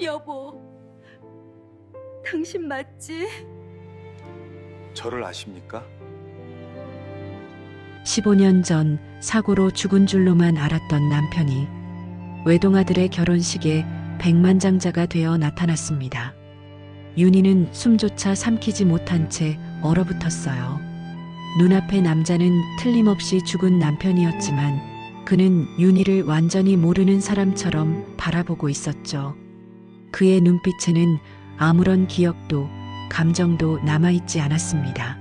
여보, 당신 맞지? 저를 아십니까? 15년 전 사고로 죽은 줄로만 알았던 남편이 외동아들의 결혼식에 백만장자가 되어 나타났습니다. 윤희는 숨조차 삼키지 못한 채 얼어붙었어요. 눈앞의 남자는 틀림없이 죽은 남편이었지만 그는 윤희를 완전히 모르는 사람처럼 바라보고 있었죠. 그의 눈빛에는 아무런 기억도 감정도 남아있지 않았습니다.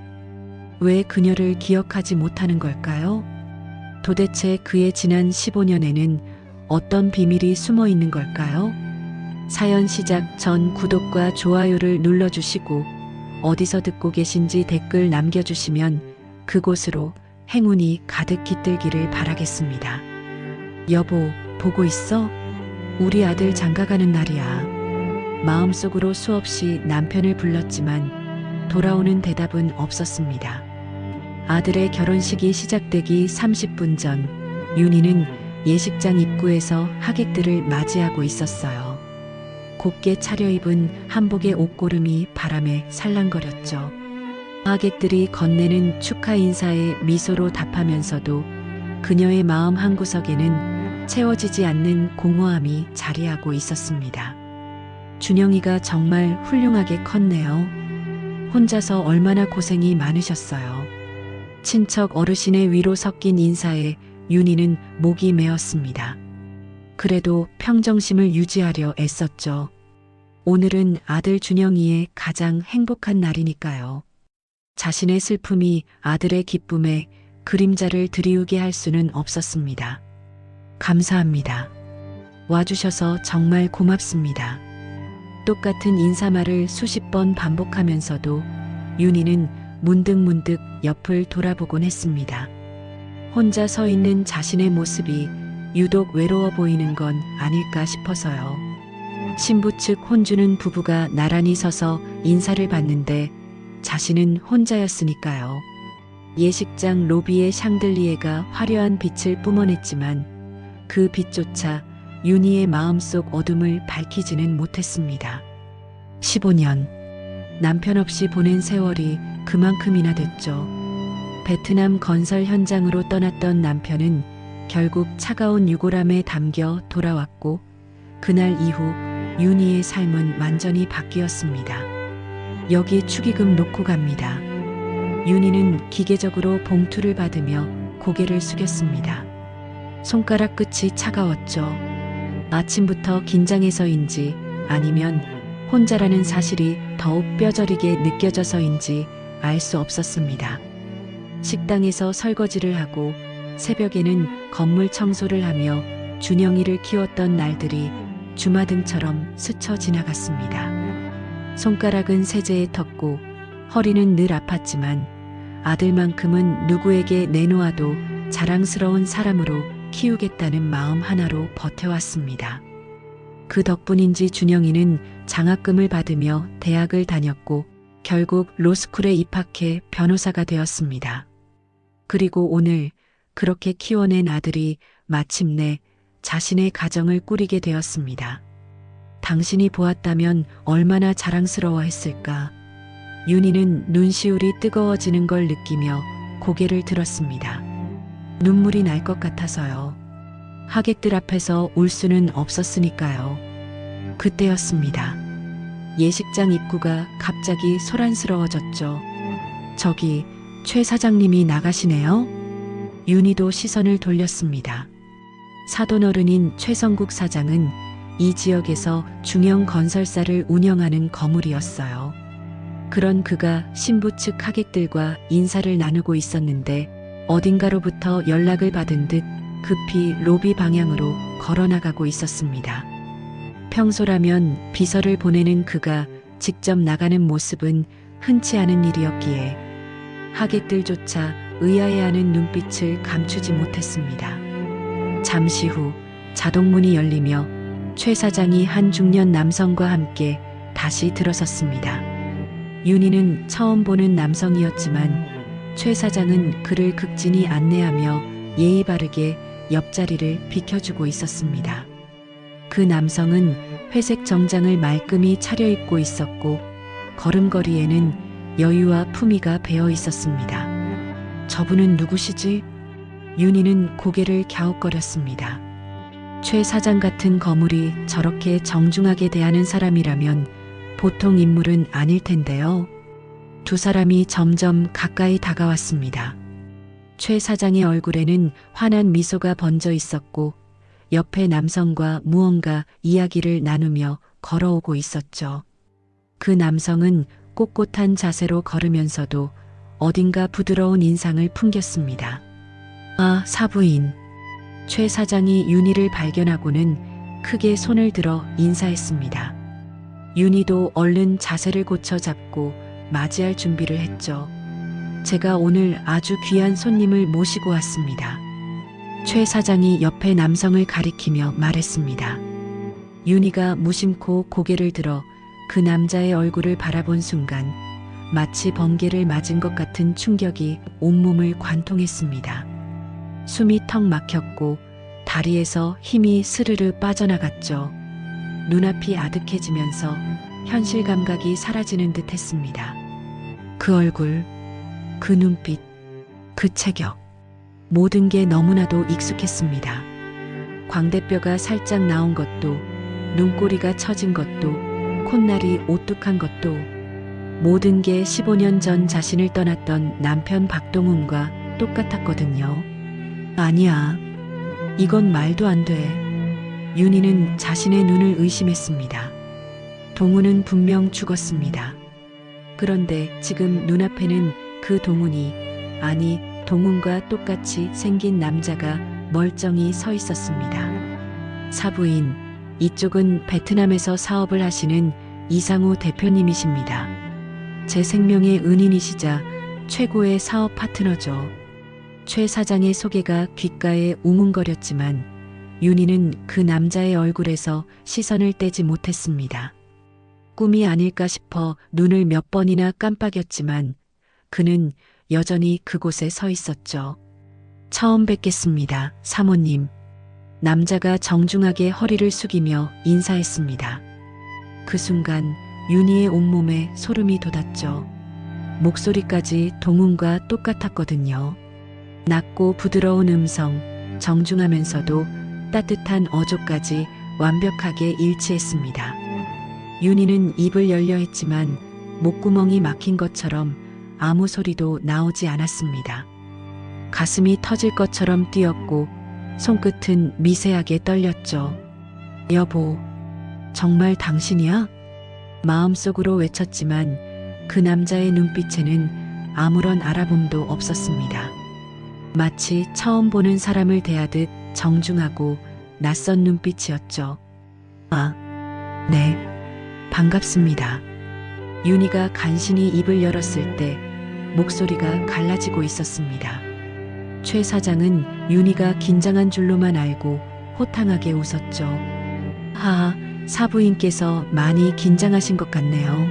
왜 그녀를 기억하지 못하는 걸까요? 도대체 그의 지난 15년에는 어떤 비밀이 숨어 있는 걸까요? 사연 시작 전 구독과 좋아요를 눌러주시고 어디서 듣고 계신지 댓글 남겨주시면 그곳으로 행운이 가득 깃들기를 바라겠습니다. 여보, 보고 있어? 우리 아들 장가가는 날이야. 마음속으로 수없이 남편을 불렀지만 돌아오는 대답은 없었습니다. 아들의 결혼식이 시작되기 30분 전 윤희는 예식장 입구에서 하객들을 맞이하고 있었어요. 곱게 차려입은 한복의 옷고름이 바람에 살랑거렸죠. 하객들이 건네는 축하 인사에 미소로 답하면서도 그녀의 마음 한구석에는 채워지지 않는 공허함이 자리하고 있었습니다. 준영이가 정말 훌륭하게 컸네요. 혼자서 얼마나 고생이 많으셨어요. 친척 어르신의 위로 섞인 인사에 윤희는 목이 메었습니다. 그래도 평정심을 유지하려 애썼죠. 오늘은 아들 준영이의 가장 행복한 날이니까요. 자신의 슬픔이 아들의 기쁨에 그림자를 드리우게 할 수는 없었습니다. 감사합니다. 와주셔서 정말 고맙습니다. 똑같은 인사말을 수십 번 반복하면서도 윤희는 문득문득 옆을 돌아보곤 했습니다. 혼자 서 있는 자신의 모습이 유독 외로워 보이는 건 아닐까 싶어서요. 신부 측 혼주는 부부가 나란히 서서 인사를 받는데 자신은 혼자였으니까요. 예식장 로비의 샹들리에가 화려한 빛을 뿜어냈지만 그 빛조차 윤희의 마음속 어둠을 밝히지는 못했습니다. 15년. 남편 없이 보낸 세월이 그만큼이나 됐죠. 베트남 건설 현장으로 떠났던 남편은 결국 차가운 유골함에 담겨 돌아왔고 그날 이후 윤희의 삶은 완전히 바뀌었습니다. 여기 축의금 놓고 갑니다. 윤희는 기계적으로 봉투를 받으며 고개를 숙였습니다. 손가락 끝이 차가웠죠. 아침부터 긴장해서인지 아니면 혼자라는 사실이 더욱 뼈저리게 느껴져서인지 알 수 없었습니다. 식당에서 설거지를 하고 새벽에는 건물 청소를 하며 준영이를 키웠던 날들이 주마등처럼 스쳐 지나갔습니다. 손가락은 세제에 텄고 허리는 늘 아팠지만 아들만큼은 누구에게 내놓아도 자랑스러운 사람으로 키우겠다는 마음 하나로 버텨왔습니다. 그 덕분인지 준영이는 장학금을 받으며 대학을 다녔고 결국 로스쿨에 입학해 변호사가 되었습니다. 그리고 오늘 그렇게 키워낸 아들이 마침내 자신의 가정을 꾸리게 되었습니다. 당신이 보았다면 얼마나 자랑스러워했을까. 윤희는 눈시울이 뜨거워지는 걸 느끼며 고개를 들었습니다. 눈물이 날 것 같아서요. 하객들 앞에서 울 수는 없었으니까요. 그때였습니다. 예식장 입구가 갑자기 소란스러워졌죠. 저기 최 사장님이 나가시네요. 윤희도 시선을 돌렸습니다. 사돈어른인 최성국 사장은 이 지역에서 중형 건설사를 운영하는 거물이었어요. 그런 그가 신부 측 하객들과 인사를 나누고 있었는데 어딘가로부터 연락을 받은 듯 급히 로비 방향으로 걸어나가고 있었습니다. 평소라면 비서를 보내는 그가 직접 나가는 모습은 흔치 않은 일이었기에 하객들조차 의아해하는 눈빛을 감추지 못했습니다. 잠시 후 자동문이 열리며 최 사장이 한 중년 남성과 함께 다시 들어섰습니다. 윤희는 처음 보는 남성이었지만 최 사장은 그를 극진히 안내하며 예의 바르게 옆자리를 비켜주고 있었습니다. 그 남성은 회색 정장을 말끔히 차려입고 있었고 걸음걸이에는 여유와 품위가 배어 있었습니다. 저분은 누구시지? 윤희는 고개를 갸웃거렸습니다. 최 사장 같은 거물이 저렇게 정중하게 대하는 사람이라면 보통 인물은 아닐 텐데요. 두 사람이 점점 가까이 다가왔습니다. 최 사장의 얼굴에는 환한 미소가 번져 있었고 옆에 남성과 무언가 이야기를 나누며 걸어오고 있었죠. 그 남성은 꼿꼿한 자세로 걸으면서도 어딘가 부드러운 인상을 풍겼습니다. 아, 사부인. 최 사장이 윤희를 발견하고는 크게 손을 들어 인사했습니다. 윤희도 얼른 자세를 고쳐 잡고 맞이할 준비를 했죠. 제가 오늘 아주 귀한 손님을 모시고 왔습니다. 최 사장이 옆에 남성을 가리키며 말했습니다. 윤희가 무심코 고개를 들어 그 남자의 얼굴을 바라본 순간 마치 번개를 맞은 것 같은 충격이 온몸을 관통했습니다. 숨이 턱 막혔고 다리에서 힘이 스르르 빠져나갔죠. 눈앞이 아득해지면서 현실 감각이 사라지는 듯 했습니다. 그 얼굴, 그 눈빛, 그 체격, 모든 게 너무나도 익숙했습니다. 광대뼈가 살짝 나온 것도, 눈꼬리가 처진 것도, 콧날이 오뚝한 것도, 모든 게 15년 전 자신을 떠났던 남편 박동훈과 똑같았거든요. 아니야, 이건 말도 안 돼. 윤희는 자신의 눈을 의심했습니다. 동훈은 분명 죽었습니다. 그런데 지금 눈앞에는 그 동훈이, 아니 동훈과 똑같이 생긴 남자가 멀쩡히 서 있었습니다. 사부인, 이쪽은 베트남에서 사업을 하시는 이상우 대표님이십니다. 제 생명의 은인이시자 최고의 사업 파트너죠. 최 사장의 소개가 귓가에 웅웅거렸지만 윤희는 그 남자의 얼굴에서 시선을 떼지 못했습니다. 꿈이 아닐까 싶어 눈을 몇 번이나 깜빡였지만 그는 여전히 그곳에 서 있었죠. 처음 뵙겠습니다, 사모님. 남자가 정중하게 허리를 숙이며 인사했습니다. 그 순간 윤희의 온몸에 소름이 돋았죠. 목소리까지 동훈과 똑같았거든요. 낮고 부드러운 음성, 정중하면서도 따뜻한 어조까지 완벽하게 일치했습니다. 윤희는 입을 열려 했지만 목구멍이 막힌 것처럼 아무 소리도 나오지 않았습니다. 가슴이 터질 것처럼 뛰었고 손끝은 미세하게 떨렸죠. 여보, 정말 당신이야? 마음속으로 외쳤지만 그 남자의 눈빛에는 아무런 알아봄도 없었습니다. 마치 처음 보는 사람을 대하듯 정중하고 낯선 눈빛이었죠. 아, 네, 반갑습니다. 윤희가 간신히 입을 열었을 때 목소리가 갈라지고 있었습니다. 최 사장은 윤희가 긴장한 줄로만 알고 호탕하게 웃었죠. 하하, 사부인께서 많이 긴장하신 것 같네요.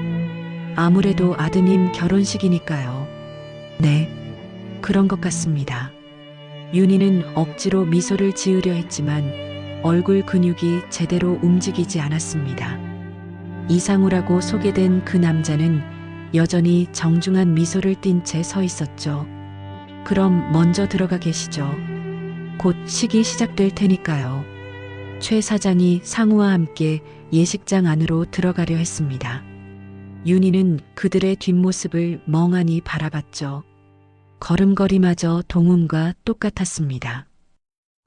아무래도 아드님 결혼식이니까요. 네, 그런 것 같습니다. 윤희는 억지로 미소를 지으려 했지만 얼굴 근육이 제대로 움직이지 않았습니다. 이상우라고 소개된 그 남자는 여전히 정중한 미소를 띤 채 서 있었죠. 그럼 먼저 들어가 계시죠. 곧 식이 시작될 테니까요. 최 사장이 상우와 함께 예식장 안으로 들어가려 했습니다. 윤희는 그들의 뒷모습을 멍하니 바라봤죠. 걸음걸이마저 동훈과 똑같았습니다.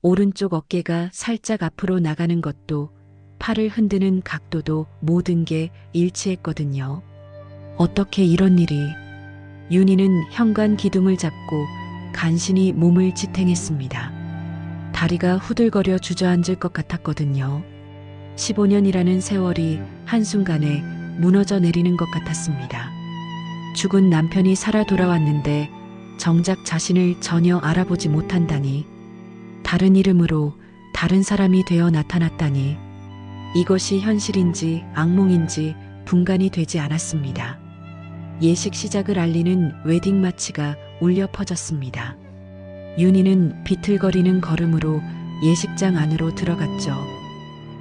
오른쪽 어깨가 살짝 앞으로 나가는 것도, 팔을 흔드는 각도도 모든 게 일치했거든요. 어떻게 이런 일이? 윤희는 현관 기둥을 잡고 간신히 몸을 지탱했습니다. 다리가 후들거려 주저앉을 것 같았거든요. 15년이라는 세월이 한순간에 무너져 내리는 것 같았습니다. 죽은 남편이 살아 돌아왔는데 정작 자신을 전혀 알아보지 못한다니, 다른 이름으로 다른 사람이 되어 나타났다니, 이것이 현실인지 악몽인지 분간이 되지 않았습니다. 예식 시작을 알리는 웨딩 마치가 울려 퍼졌습니다. 윤희는 비틀거리는 걸음으로 예식장 안으로 들어갔죠.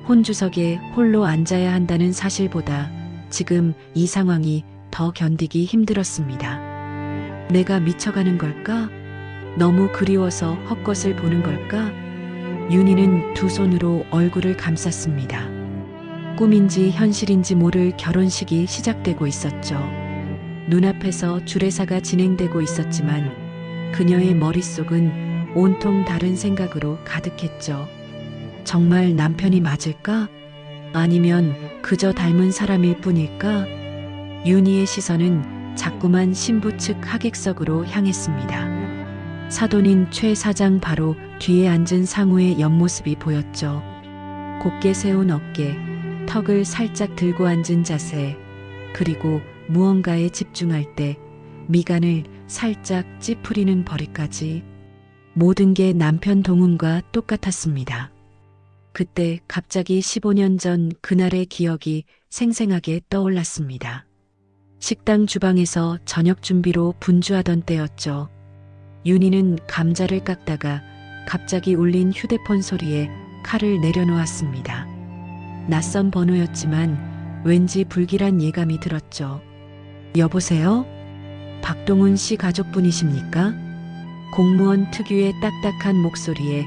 혼주석에 홀로 앉아야 한다는 사실보다 지금 이 상황이 더 견디기 힘들었습니다. 내가 미쳐가는 걸까? 너무 그리워서 헛것을 보는 걸까? 윤희는 두 손으로 얼굴을 감쌌습니다. 꿈인지 현실인지 모를 결혼식이 시작되고 있었죠. 눈앞에서 주례사가 진행되고 있었지만 그녀의 머릿속은 온통 다른 생각으로 가득했죠. 정말 남편이 맞을까? 아니면 그저 닮은 사람일 뿐일까? 윤희의 시선은 자꾸만 신부 측 하객석으로 향했습니다. 사돈인 최 사장 바로 뒤에 앉은 상우의 옆모습이 보였죠. 곧게 세운 어깨, 턱을 살짝 들고 앉은 자세, 그리고 무언가에 집중할 때 미간을 살짝 찌푸리는 벌이까지 모든 게 남편 동훈과 똑같았습니다. 그때 갑자기 15년 전 그날의 기억이 생생하게 떠올랐습니다. 식당 주방에서 저녁 준비로 분주하던 때였죠. 윤희는 감자를 깎다가 갑자기 울린 휴대폰 소리에 칼을 내려놓았습니다. 낯선 번호였지만 왠지 불길한 예감이 들었죠. 여보세요? 박동훈 씨 가족분이십니까? 공무원 특유의 딱딱한 목소리에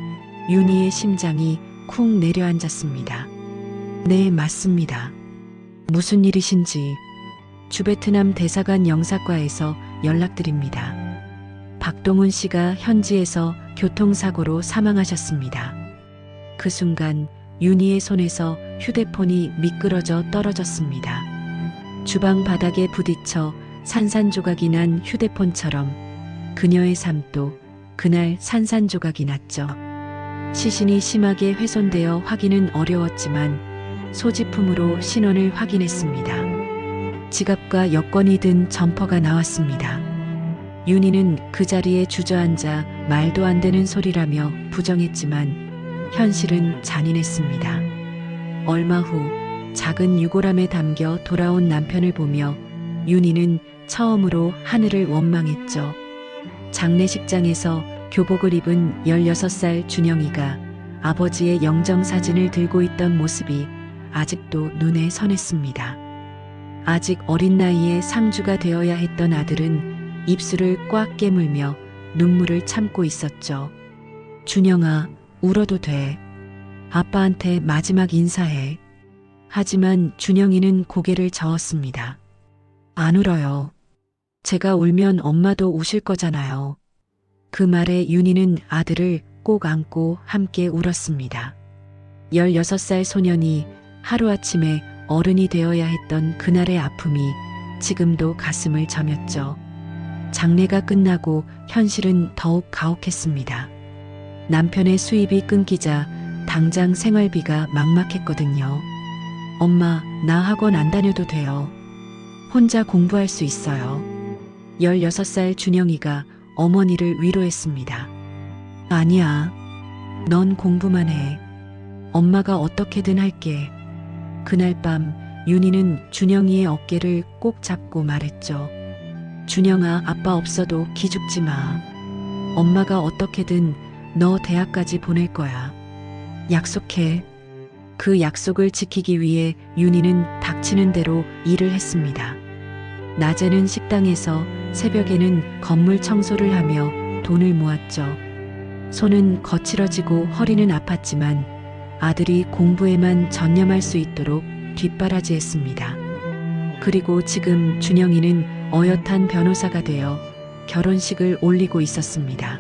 윤희의 심장이 쿵 내려앉았습니다. 네, 맞습니다. 무슨 일이신지 주베트남 대사관 영사과에서 연락드립니다. 박동훈 씨가 현지에서 교통사고로 사망하셨습니다. 그 순간 윤희의 손에서 휴대폰이 미끄러져 떨어졌습니다. 주방 바닥에 부딪혀 산산조각이 난 휴대폰처럼 그녀의 삶도 그날 산산조각이 났죠. 시신이 심하게 훼손되어 확인은 어려웠지만 소지품으로 신원을 확인했습니다. 지갑과 여권이 든 점퍼가 나왔습니다. 윤희는 그 자리에 주저앉아 말도 안 되는 소리라며 부정했지만 현실은 잔인했습니다. 얼마 후 작은 유골함에 담겨 돌아온 남편을 보며 윤희는 처음으로 하늘을 원망했죠. 장례식장에서 교복을 입은 16살 준영이가 아버지의 영정사진을 들고 있던 모습이 아직도 눈에 선했습니다. 아직 어린 나이에 상주가 되어야 했던 아들은 입술을 꽉 깨물며 눈물을 참고 있었죠. 준영아, 울어도 돼. 아빠한테 마지막 인사해. 하지만 준영이는 고개를 저었습니다. 안 울어요. 제가 울면 엄마도 우실 거잖아요. 그 말에 윤희는 아들을 꼭 안고 함께 울었습니다. 16살 소년이 하루아침에 어른이 되어야 했던 그날의 아픔이 지금도 가슴을 저몄죠. 장례가 끝나고 현실은 더욱 가혹했습니다. 남편의 수입이 끊기자 당장 생활비가 막막했거든요. 엄마, 나 학원 안 다녀도 돼요. 혼자 공부할 수 있어요. 16살 준영이가 어머니를 위로했습니다. 아니야. 넌 공부만 해. 엄마가 어떻게든 할게. 그날 밤 윤희는 준영이의 어깨를 꼭 잡고 말했죠. 준영아, 아빠 없어도 기죽지 마. 엄마가 어떻게든 너 대학까지 보낼 거야. 약속해. 그 약속을 지키기 위해 윤희는 닥치는 대로 일을 했습니다. 낮에는 식당에서, 새벽에는 건물 청소를 하며 돈을 모았죠. 손은 거칠어지고 허리는 아팠지만 아들이 공부에만 전념할 수 있도록 뒷바라지했습니다. 그리고 지금 준영이는 어엿한 변호사가 되어 결혼식을 올리고 있었습니다.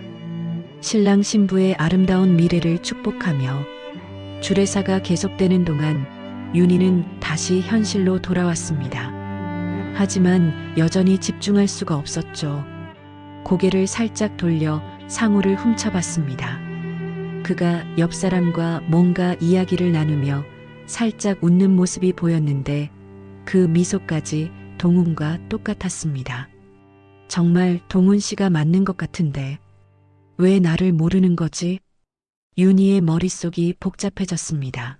신랑 신부의 아름다운 미래를 축복하며 주례사가 계속되는 동안 윤희는 다시 현실로 돌아왔습니다. 하지만 여전히 집중할 수가 없었죠. 고개를 살짝 돌려 상우를 훔쳐봤습니다. 그가 옆 사람과 뭔가 이야기를 나누며 살짝 웃는 모습이 보였는데 그 미소까지 동훈과 똑같았습니다. 정말 동훈 씨가 맞는 것 같은데 왜 나를 모르는 거지? 윤희의 머릿속이 복잡해졌습니다.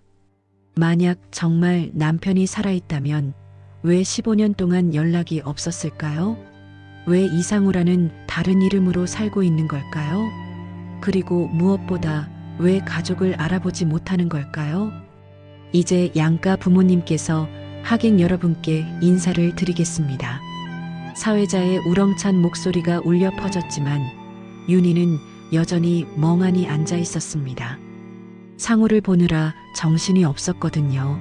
만약 정말 남편이 살아있다면 왜 15년 동안 연락이 없었을까요? 왜 이상우라는 다른 이름으로 살고 있는 걸까요? 그리고 무엇보다 왜 가족을 알아보지 못하는 걸까요? 이제 양가 부모님께서 하객 여러분께 인사를 드리겠습니다. 사회자의 우렁찬 목소리가 울려 퍼졌지만 윤희는 여전히 멍하니 앉아 있었습니다. 상우를 보느라 정신이 없었거든요.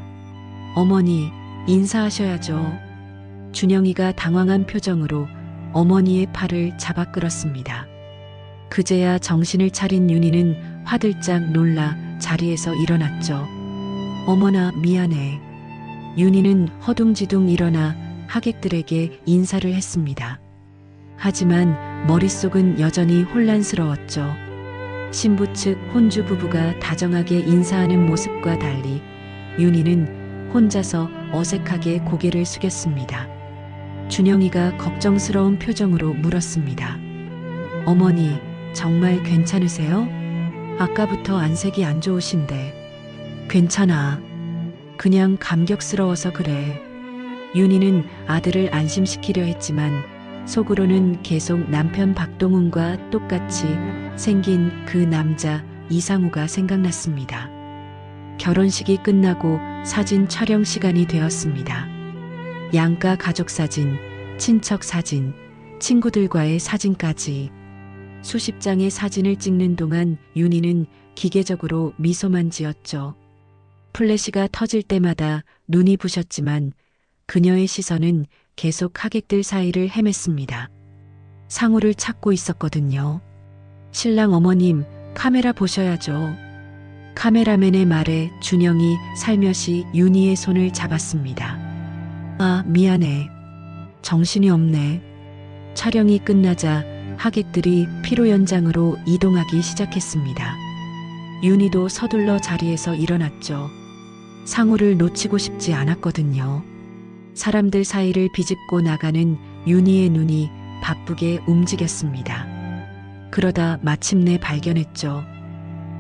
어머니, 인사하셔야죠. 준영이가 당황한 표정으로 어머니의 팔을 잡아 끌었습니다. 그제야 정신을 차린 윤희는 화들짝 놀라 자리에서 일어났죠. 어머나 미안해. 윤희는 허둥지둥 일어나 하객들에게 인사를 했습니다. 하지만 머릿속은 여전히 혼란스러웠죠. 신부 측 혼주 부부가 다정하게 인사하는 모습과 달리 윤희는 혼자서 어색하게 고개를 숙였습니다. 준영이가 걱정스러운 표정으로 물었습니다. 어머니, 정말 괜찮으세요? 아까부터 안색이 안 좋으신데. 괜찮아. 그냥 감격스러워서 그래. 윤희는 아들을 안심시키려 했지만 속으로는 계속 남편 박동훈과 똑같이 생긴 그 남자 이상우가 생각났습니다. 결혼식이 끝나고 사진 촬영 시간이 되었습니다. 양가 가족 사진, 친척 사진, 친구들과의 사진까지. 수십 장의 사진을 찍는 동안 윤희는 기계적으로 미소만 지었죠. 플래시가 터질 때마다 눈이 부셨지만 그녀의 시선은 계속 하객들 사이를 헤맸습니다. 상우를 찾고 있었거든요. 신랑 어머님, 카메라 보셔야죠. 카메라맨의 말에 준영이 살며시 윤희의 손을 잡았습니다. 아, 미안해. 정신이 없네. 촬영이 끝나자 하객들이 피로 연장으로 이동하기 시작했습니다. 윤희도 서둘러 자리에서 일어났죠. 상우를 놓치고 싶지 않았거든요. 사람들 사이를 비집고 나가는 윤희의 눈이 바쁘게 움직였습니다. 그러다 마침내 발견했죠.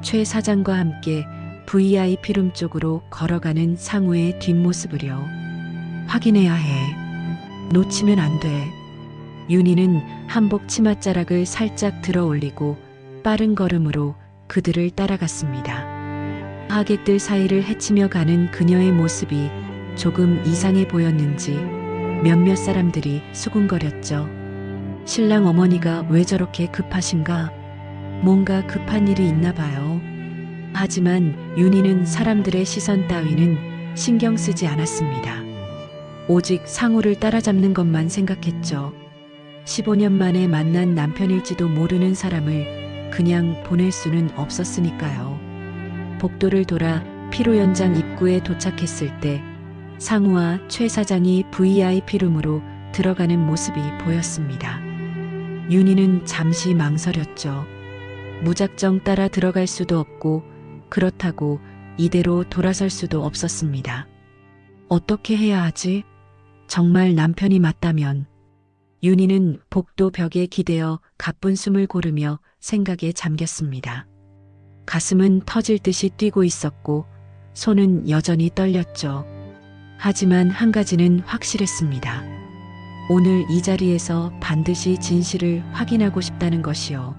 최 사장과 함께 VIP룸 쪽으로 걸어가는 상우의 뒷모습을요. 확인해야 해. 놓치면 안 돼. 윤희는 한복 치맛자락을 살짝 들어 올리고 빠른 걸음으로 그들을 따라갔습니다. 하객들 사이를 헤치며 가는 그녀의 모습이 조금 이상해 보였는지 몇몇 사람들이 수군거렸죠. 신랑 어머니가 왜 저렇게 급하신가? 뭔가 급한 일이 있나 봐요. 하지만 윤희는 사람들의 시선 따위는 신경 쓰지 않았습니다. 오직 상우를 따라잡는 것만 생각했죠. 15년 만에 만난 남편일지도 모르는 사람을 그냥 보낼 수는 없었으니까요. 복도를 돌아 피로연장 입구에 도착했을 때 상우와 최 사장이 VIP룸으로 들어가는 모습이 보였습니다. 윤희는 잠시 망설였죠. 무작정 따라 들어갈 수도 없고 그렇다고 이대로 돌아설 수도 없었습니다. 어떻게 해야 하지? 정말 남편이 맞다면. 윤희는 복도 벽에 기대어 가쁜 숨을 고르며 생각에 잠겼습니다. 가슴은 터질 듯이 뛰고 있었고 손은 여전히 떨렸죠. 하지만 한 가지는 확실했습니다. 오늘 이 자리에서 반드시 진실을 확인하고 싶다는 것이요.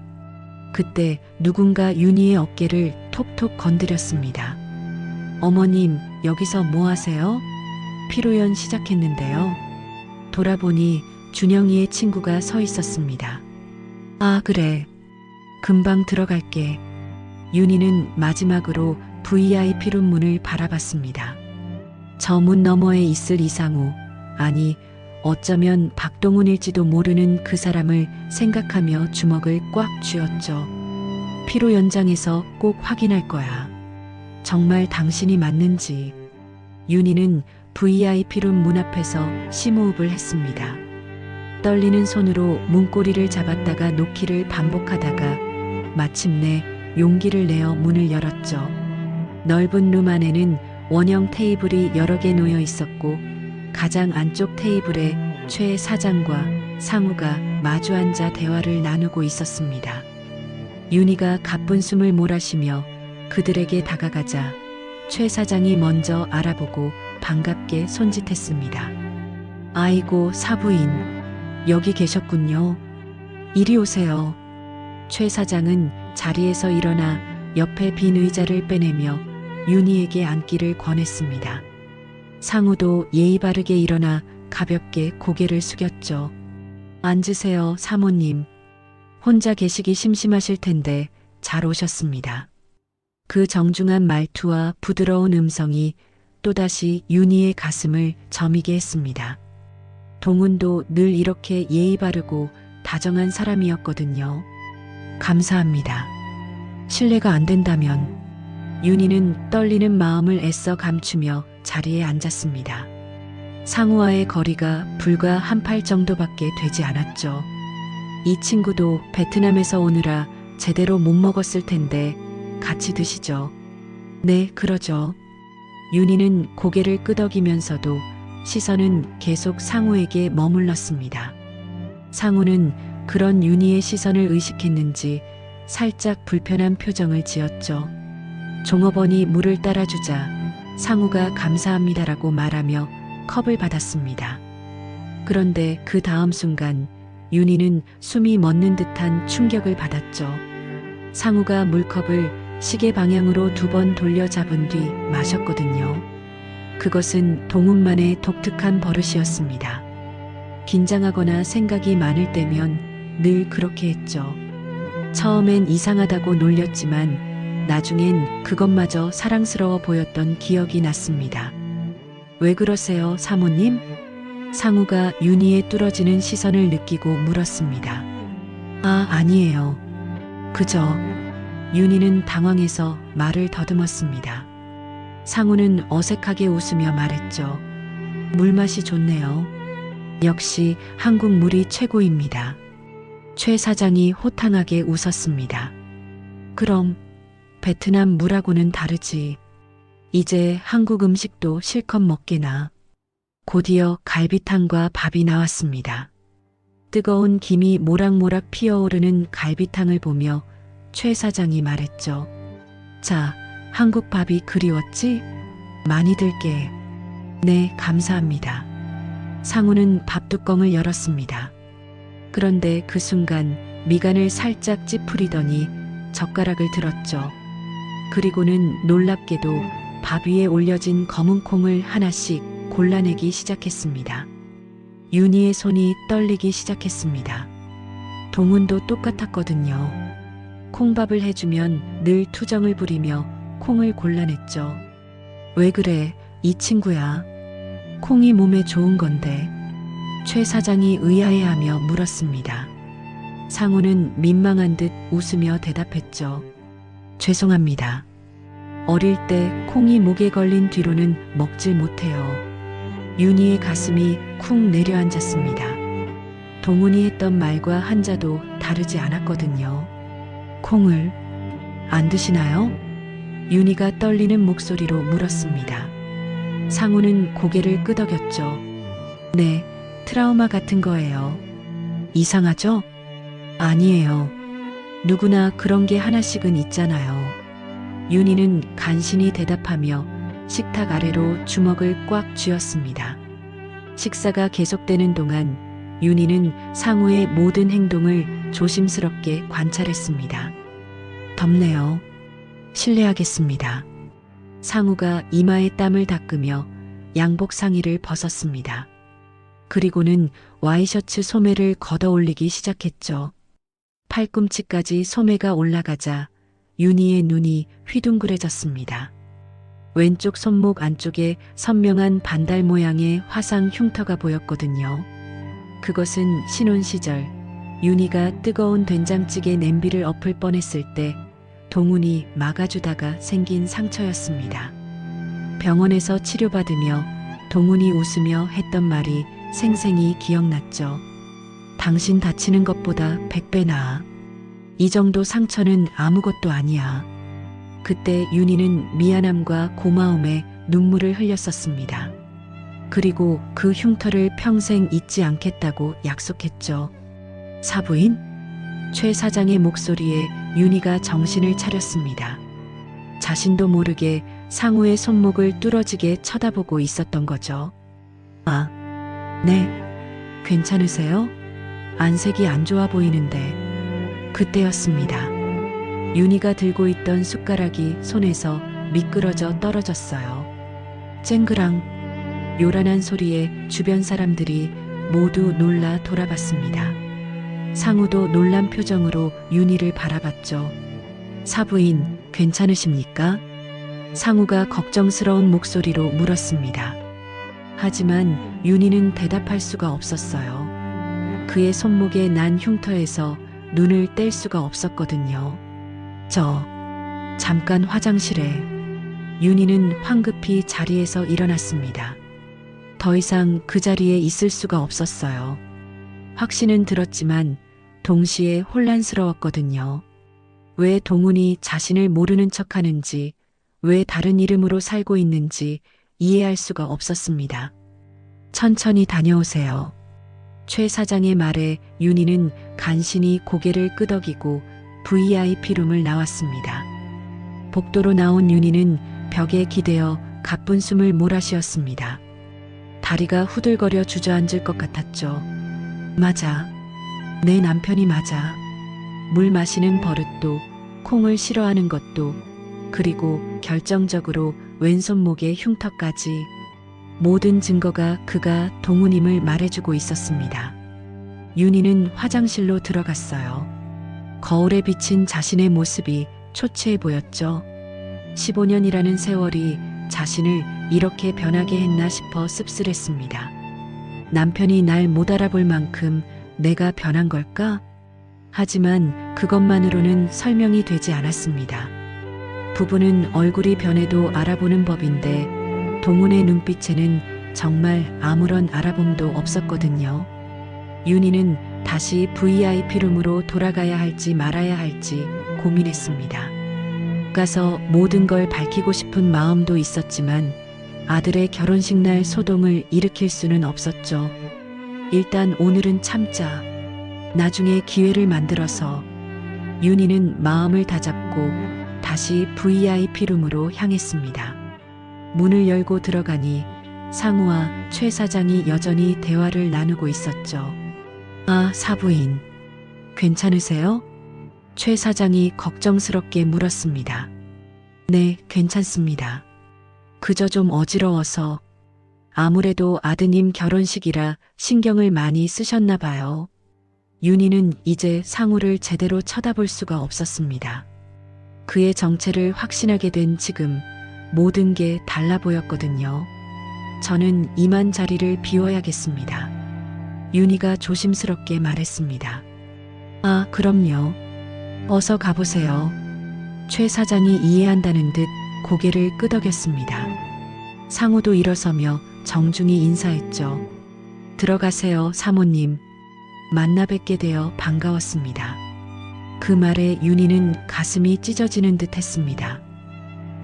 그때 누군가 윤희의 어깨를 톡톡 건드렸습니다. 어머님, 여기서 뭐 하세요? 피로연 시작했는데요. 돌아보니 준영이의 친구가 서 있었습니다. 아, 그래. 금방 들어갈게. 윤희는 마지막으로 VIP룸 문을 바라봤습니다. 저 문 너머에 있을 이상우, 아니 어쩌면 박동훈일지도 모르는 그 사람을 생각하며 주먹을 꽉 쥐었죠. 피로 연장해서 꼭 확인할 거야. 정말 당신이 맞는지. 윤희는 VIP룸 문 앞에서 심호흡을 했습니다. 떨리는 손으로 문고리를 잡았다가 놓기를 반복하다가 마침내 용기를 내어 문을 열었죠. 넓은 룸 안에는 원형 테이블이 여러 개 놓여 있었고 가장 안쪽 테이블에 최 사장과 상우가 마주 앉아 대화를 나누고 있었습니다. 윤희가 가쁜 숨을 몰아쉬며 그들에게 다가가자 최 사장이 먼저 알아보고 반갑게 손짓했습니다. 아이고, 사부인, 여기 계셨군요. 이리 오세요. 최 사장은 자리에서 일어나 옆에 빈 의자를 빼내며 윤희에게 앉기를 권했습니다. 상우도 예의 바르게 일어나 가볍게 고개를 숙였죠. 앉으세요, 사모님. 혼자 계시기 심심하실 텐데 잘 오셨습니다. 그 정중한 말투와 부드러운 음성이 또다시 윤희의 가슴을 저미게 했습니다. 동훈도 늘 이렇게 예의 바르고 다정한 사람이었거든요. 감사합니다. 실례가 안 된다면. 윤희는 떨리는 마음을 애써 감추며 자리에 앉았습니다. 상우와의 거리가 불과 한 팔 정도밖에 되지 않았죠. 이 친구도 베트남에서 오느라 제대로 못 먹었을 텐데 같이 드시죠. 네, 그러죠. 윤희는 고개를 끄덕이면서도 시선은 계속 상우에게 머물렀습니다. 상우는 그런 윤희의 시선을 의식했는지 살짝 불편한 표정을 지었죠. 종업원이 물을 따라주자 상우가 감사합니다라고 말하며 컵을 받았습니다. 그런데 그 다음 순간 윤희는 숨이 멎는 듯한 충격을 받았죠. 상우가 물컵을 시계 방향으로 2번 돌려 잡은 뒤 마셨거든요. 그것은 동훈만의 독특한 버릇이었습니다. 긴장하거나 생각이 많을 때면 늘 그렇게 했죠. 처음엔 이상하다고 놀렸지만 나중엔 그것마저 사랑스러워 보였던 기억이 났습니다. 왜 그러세요, 사모님? 상우가 윤희의 뚫어지는 시선을 느끼고 물었습니다. 아, 아니에요. 그저. 윤희는 당황해서 말을 더듬었습니다. 상우는 어색하게 웃으며 말했죠. 물맛이 좋네요. 역시 한국 물이 최고입니다. 최 사장이 호탕하게 웃었습니다. 그럼 베트남 물하고는 다르지. 이제 한국 음식도 실컷 먹게나. 곧이어 갈비탕과 밥이 나왔습니다. 뜨거운 김이 모락모락 피어오르는 갈비탕을 보며 최 사장이 말했죠. 자, 한국 밥이 그리웠지? 많이 들게. 네, 감사합니다. 상우는 밥뚜껑을 열었습니다. 그런데 그 순간 미간을 살짝 찌푸리더니 젓가락을 들었죠. 그리고는 놀랍게도 밥 위에 올려진 검은 콩을 하나씩 골라내기 시작했습니다. 윤희의 손이 떨리기 시작했습니다. 동훈도 똑같았거든요. 콩밥을 해주면 늘 투정을 부리며 콩을 골라냈죠. 왜 그래, 이 친구야. 콩이 몸에 좋은 건데. 최 사장이 의아해하며 물었습니다. 상우는 민망한 듯 웃으며 대답했죠. 죄송합니다. 어릴 때 콩이 목에 걸린 뒤로는 먹질 못해요. 윤희의 가슴이 쿵 내려앉았습니다. 동훈이 했던 말과 한자도 다르지 않았거든요. 콩을 안 드시나요? 윤희가 떨리는 목소리로 물었습니다. 상우는 고개를 끄덕였죠. 네, 트라우마 같은 거예요. 이상하죠? 아니에요. 누구나 그런 게 하나씩은 있잖아요. 윤희는 간신히 대답하며 식탁 아래로 주먹을 꽉 쥐었습니다. 식사가 계속되는 동안 윤희는 상우의 모든 행동을 조심스럽게 관찰했습니다. 덥네요. 실례하겠습니다. 상우가 이마에 땀을 닦으며 양복 상의를 벗었습니다. 그리고는 와이셔츠 소매를 걷어 올리기 시작했죠. 팔꿈치까지 소매가 올라가자 윤희의 눈이 휘둥그레졌습니다. 왼쪽 손목 안쪽에 선명한 반달 모양의 화상 흉터가 보였거든요. 그것은 신혼 시절 윤희가 뜨거운 된장찌개 냄비를 엎을 뻔했을 때 동훈이 막아주다가 생긴 상처였습니다. 병원에서 치료받으며 동훈이 웃으며 했던 말이 생생히 기억났죠. 당신 다치는 것보다 100배 나아. 이 정도 상처는 아무것도 아니야. 그때 윤희는 미안함과 고마움에 눈물을 흘렸었습니다. 그리고 그 흉터를 평생 잊지 않겠다고 약속했죠. 사부인? 최 사장의 목소리에 윤희가 정신을 차렸습니다. 자신도 모르게 상우의 손목을 뚫어지게 쳐다보고 있었던 거죠. 아, 네. 괜찮으세요? 안색이 안 좋아 보이는데. 그때였습니다. 윤희가 들고 있던 숟가락이 손에서 미끄러져 떨어졌어요. 쨍그랑 요란한 소리에 주변 사람들이 모두 놀라 돌아봤습니다. 상우도 놀란 표정으로 윤희를 바라봤죠. 사부인, 괜찮으십니까? 상우가 걱정스러운 목소리로 물었습니다. 하지만 윤희는 대답할 수가 없었어요. 그의 손목에 난 흉터에서 눈을 뗄 수가 없었거든요. 잠깐 화장실에. 윤희는 황급히 자리에서 일어났습니다. 더 이상 그 자리에 있을 수가 없었어요. 확신은 들었지만 동시에 혼란스러웠거든요. 왜 동훈이 자신을 모르는 척하는지, 왜 다른 이름으로 살고 있는지 이해할 수가 없었습니다. 천천히 다녀오세요. 최 사장의 말에 윤희는 간신히 고개를 끄덕이고 VIP룸을 나왔습니다. 복도로 나온 윤희는 벽에 기대어 가쁜 숨을 몰아쉬었습니다. 다리가 후들거려 주저앉을 것 같았죠. 맞아. 내 남편이 맞아. 물 마시는 버릇도, 콩을 싫어하는 것도, 그리고 결정적으로 왼손목의 흉터까지 모든 증거가 그가 동훈임을 말해주고 있었습니다. 윤희는 화장실로 들어갔어요. 거울에 비친 자신의 모습이 초췌해 보였죠. 15년이라는 세월이 자신을 이렇게 변하게 했나 싶어 씁쓸했습니다. 남편이 날 못 알아볼 만큼 내가 변한 걸까? 하지만 그것만으로는 설명이 되지 않았습니다. 부부는 얼굴이 변해도 알아보는 법인데 동훈의 눈빛에는 정말 아무런 알아봄도 없었거든요. 윤희는 다시 VIP룸으로 돌아가야 할지 말아야 할지 고민했습니다. 가서 모든 걸 밝히고 싶은 마음도 있었지만 아들의 결혼식 날 소동을 일으킬 수는 없었죠. 일단 오늘은 참자. 나중에 기회를 만들어서. 윤희는 마음을 다잡고 다시 VIP룸으로 향했습니다. 문을 열고 들어가니 상우와 최 사장이 여전히 대화를 나누고 있었죠. 아, 사부인. 괜찮으세요? 최 사장이 걱정스럽게 물었습니다. 네, 괜찮습니다. 그저 좀 어지러워서. 아무래도 아드님 결혼식이라 신경을 많이 쓰셨나 봐요. 윤희는 이제 상우를 제대로 쳐다볼 수가 없었습니다. 그의 정체를 확신하게 된 지금 모든 게 달라 보였거든요. 저는 이만 자리를 비워야겠습니다. 윤희가 조심스럽게 말했습니다. 아, 그럼요. 어서 가보세요. 최 사장이 이해한다는 듯 고개를 끄덕였습니다. 상우도 일어서며 정중히 인사했죠. 들어가세요, 사모님. 만나 뵙게 되어 반가웠습니다. 그 말에 윤희는 가슴이 찢어지는 듯 했습니다.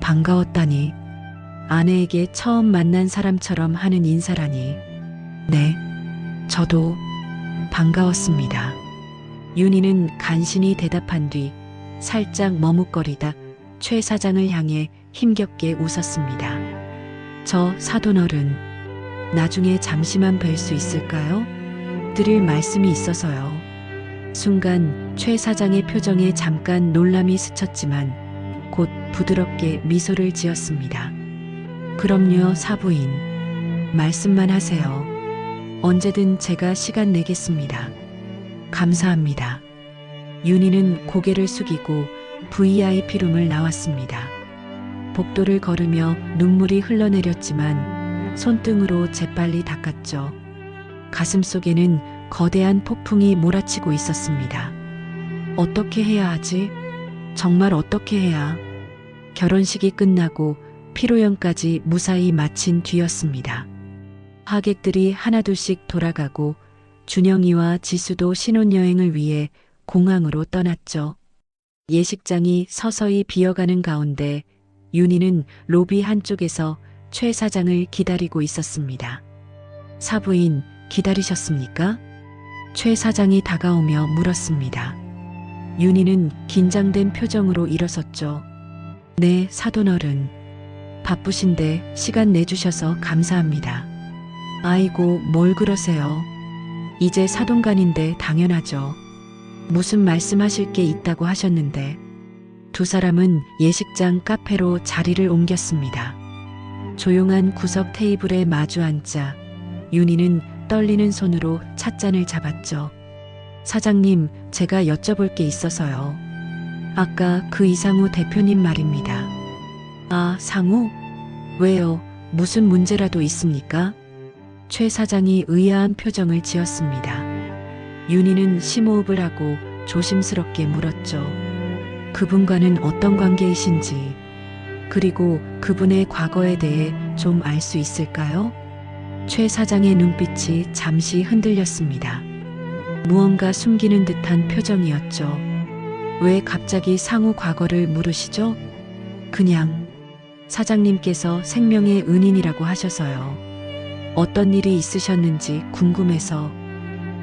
반가웠다니. 아내에게 처음 만난 사람처럼 하는 인사라니. 네, 저도 반가웠습니다. 윤희는 간신히 대답한 뒤 살짝 머뭇거리다 최 사장을 향해 힘겹게 웃었습니다. 저 사돈어른, 나중에 잠시만 뵐 수 있을까요? 드릴 말씀이 있어서요. 순간 최 사장의 표정에 잠깐 놀람이 스쳤지만 곧 부드럽게 미소를 지었습니다. 그럼요, 사부인. 말씀만 하세요. 언제든 제가 시간 내겠습니다. 감사합니다. 윤희는 고개를 숙이고 VIP룸을 나왔습니다. 복도를 걸으며 눈물이 흘러내렸지만 손등으로 재빨리 닦았죠. 가슴속에는 거대한 폭풍이 몰아치고 있었습니다. 어떻게 해야 하지? 정말 어떻게 해야? 결혼식이 끝나고 피로연까지 무사히 마친 뒤였습니다. 하객들이 하나둘씩 돌아가고 준영이와 지수도 신혼여행을 위해 공항으로 떠났죠. 예식장이 서서히 비어가는 가운데 윤희는 로비 한쪽에서 최 사장을 기다리고 있었습니다. 사부인, 기다리셨습니까? 최 사장이 다가오며 물었습니다. 윤희는 긴장된 표정으로 일어섰죠. 네, 사돈어른. 바쁘신데 시간 내주셔서 감사합니다. 아이고, 뭘 그러세요. 이제 사돈간인데 당연하죠. 무슨 말씀하실 게 있다고 하셨는데. 두 사람은 예식장 카페로 자리를 옮겼습니다. 조용한 구석 테이블에 마주 앉자 윤희는 떨리는 손으로 찻잔을 잡았죠. 사장님, 제가 여쭤볼 게 있어서요. 아까 그 이상우 대표님 말입니다. 아, 상우? 왜요? 무슨 문제라도 있습니까? 최 사장이 의아한 표정을 지었습니다. 윤희는 심호흡을 하고 조심스럽게 물었죠. 그분과는 어떤 관계이신지, 그리고 그분의 과거에 대해 좀 알 수 있을까요? 최 사장의 눈빛이 잠시 흔들렸습니다. 무언가 숨기는 듯한 표정이었죠. 왜 갑자기 상우 과거를 물으시죠? 그냥 사장님께서 생명의 은인이라고 하셔서요. 어떤 일이 있으셨는지 궁금해서.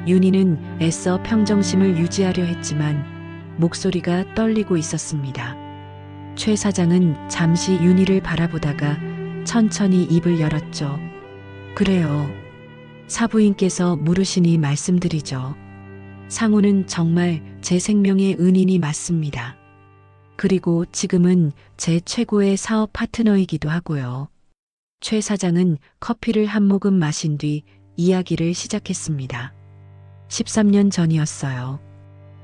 윤희는 애써 평정심을 유지하려 했지만 목소리가 떨리고 있었습니다. 최 사장은 잠시 윤희를 바라보다가 천천히 입을 열었죠. 그래요. 사부인께서 물으시니 말씀드리죠. 상우는 정말 제 생명의 은인이 맞습니다. 그리고 지금은 제 최고의 사업 파트너이기도 하고요. 최 사장은 커피를 한 모금 마신 뒤 이야기를 시작했습니다. 13년 전이었어요.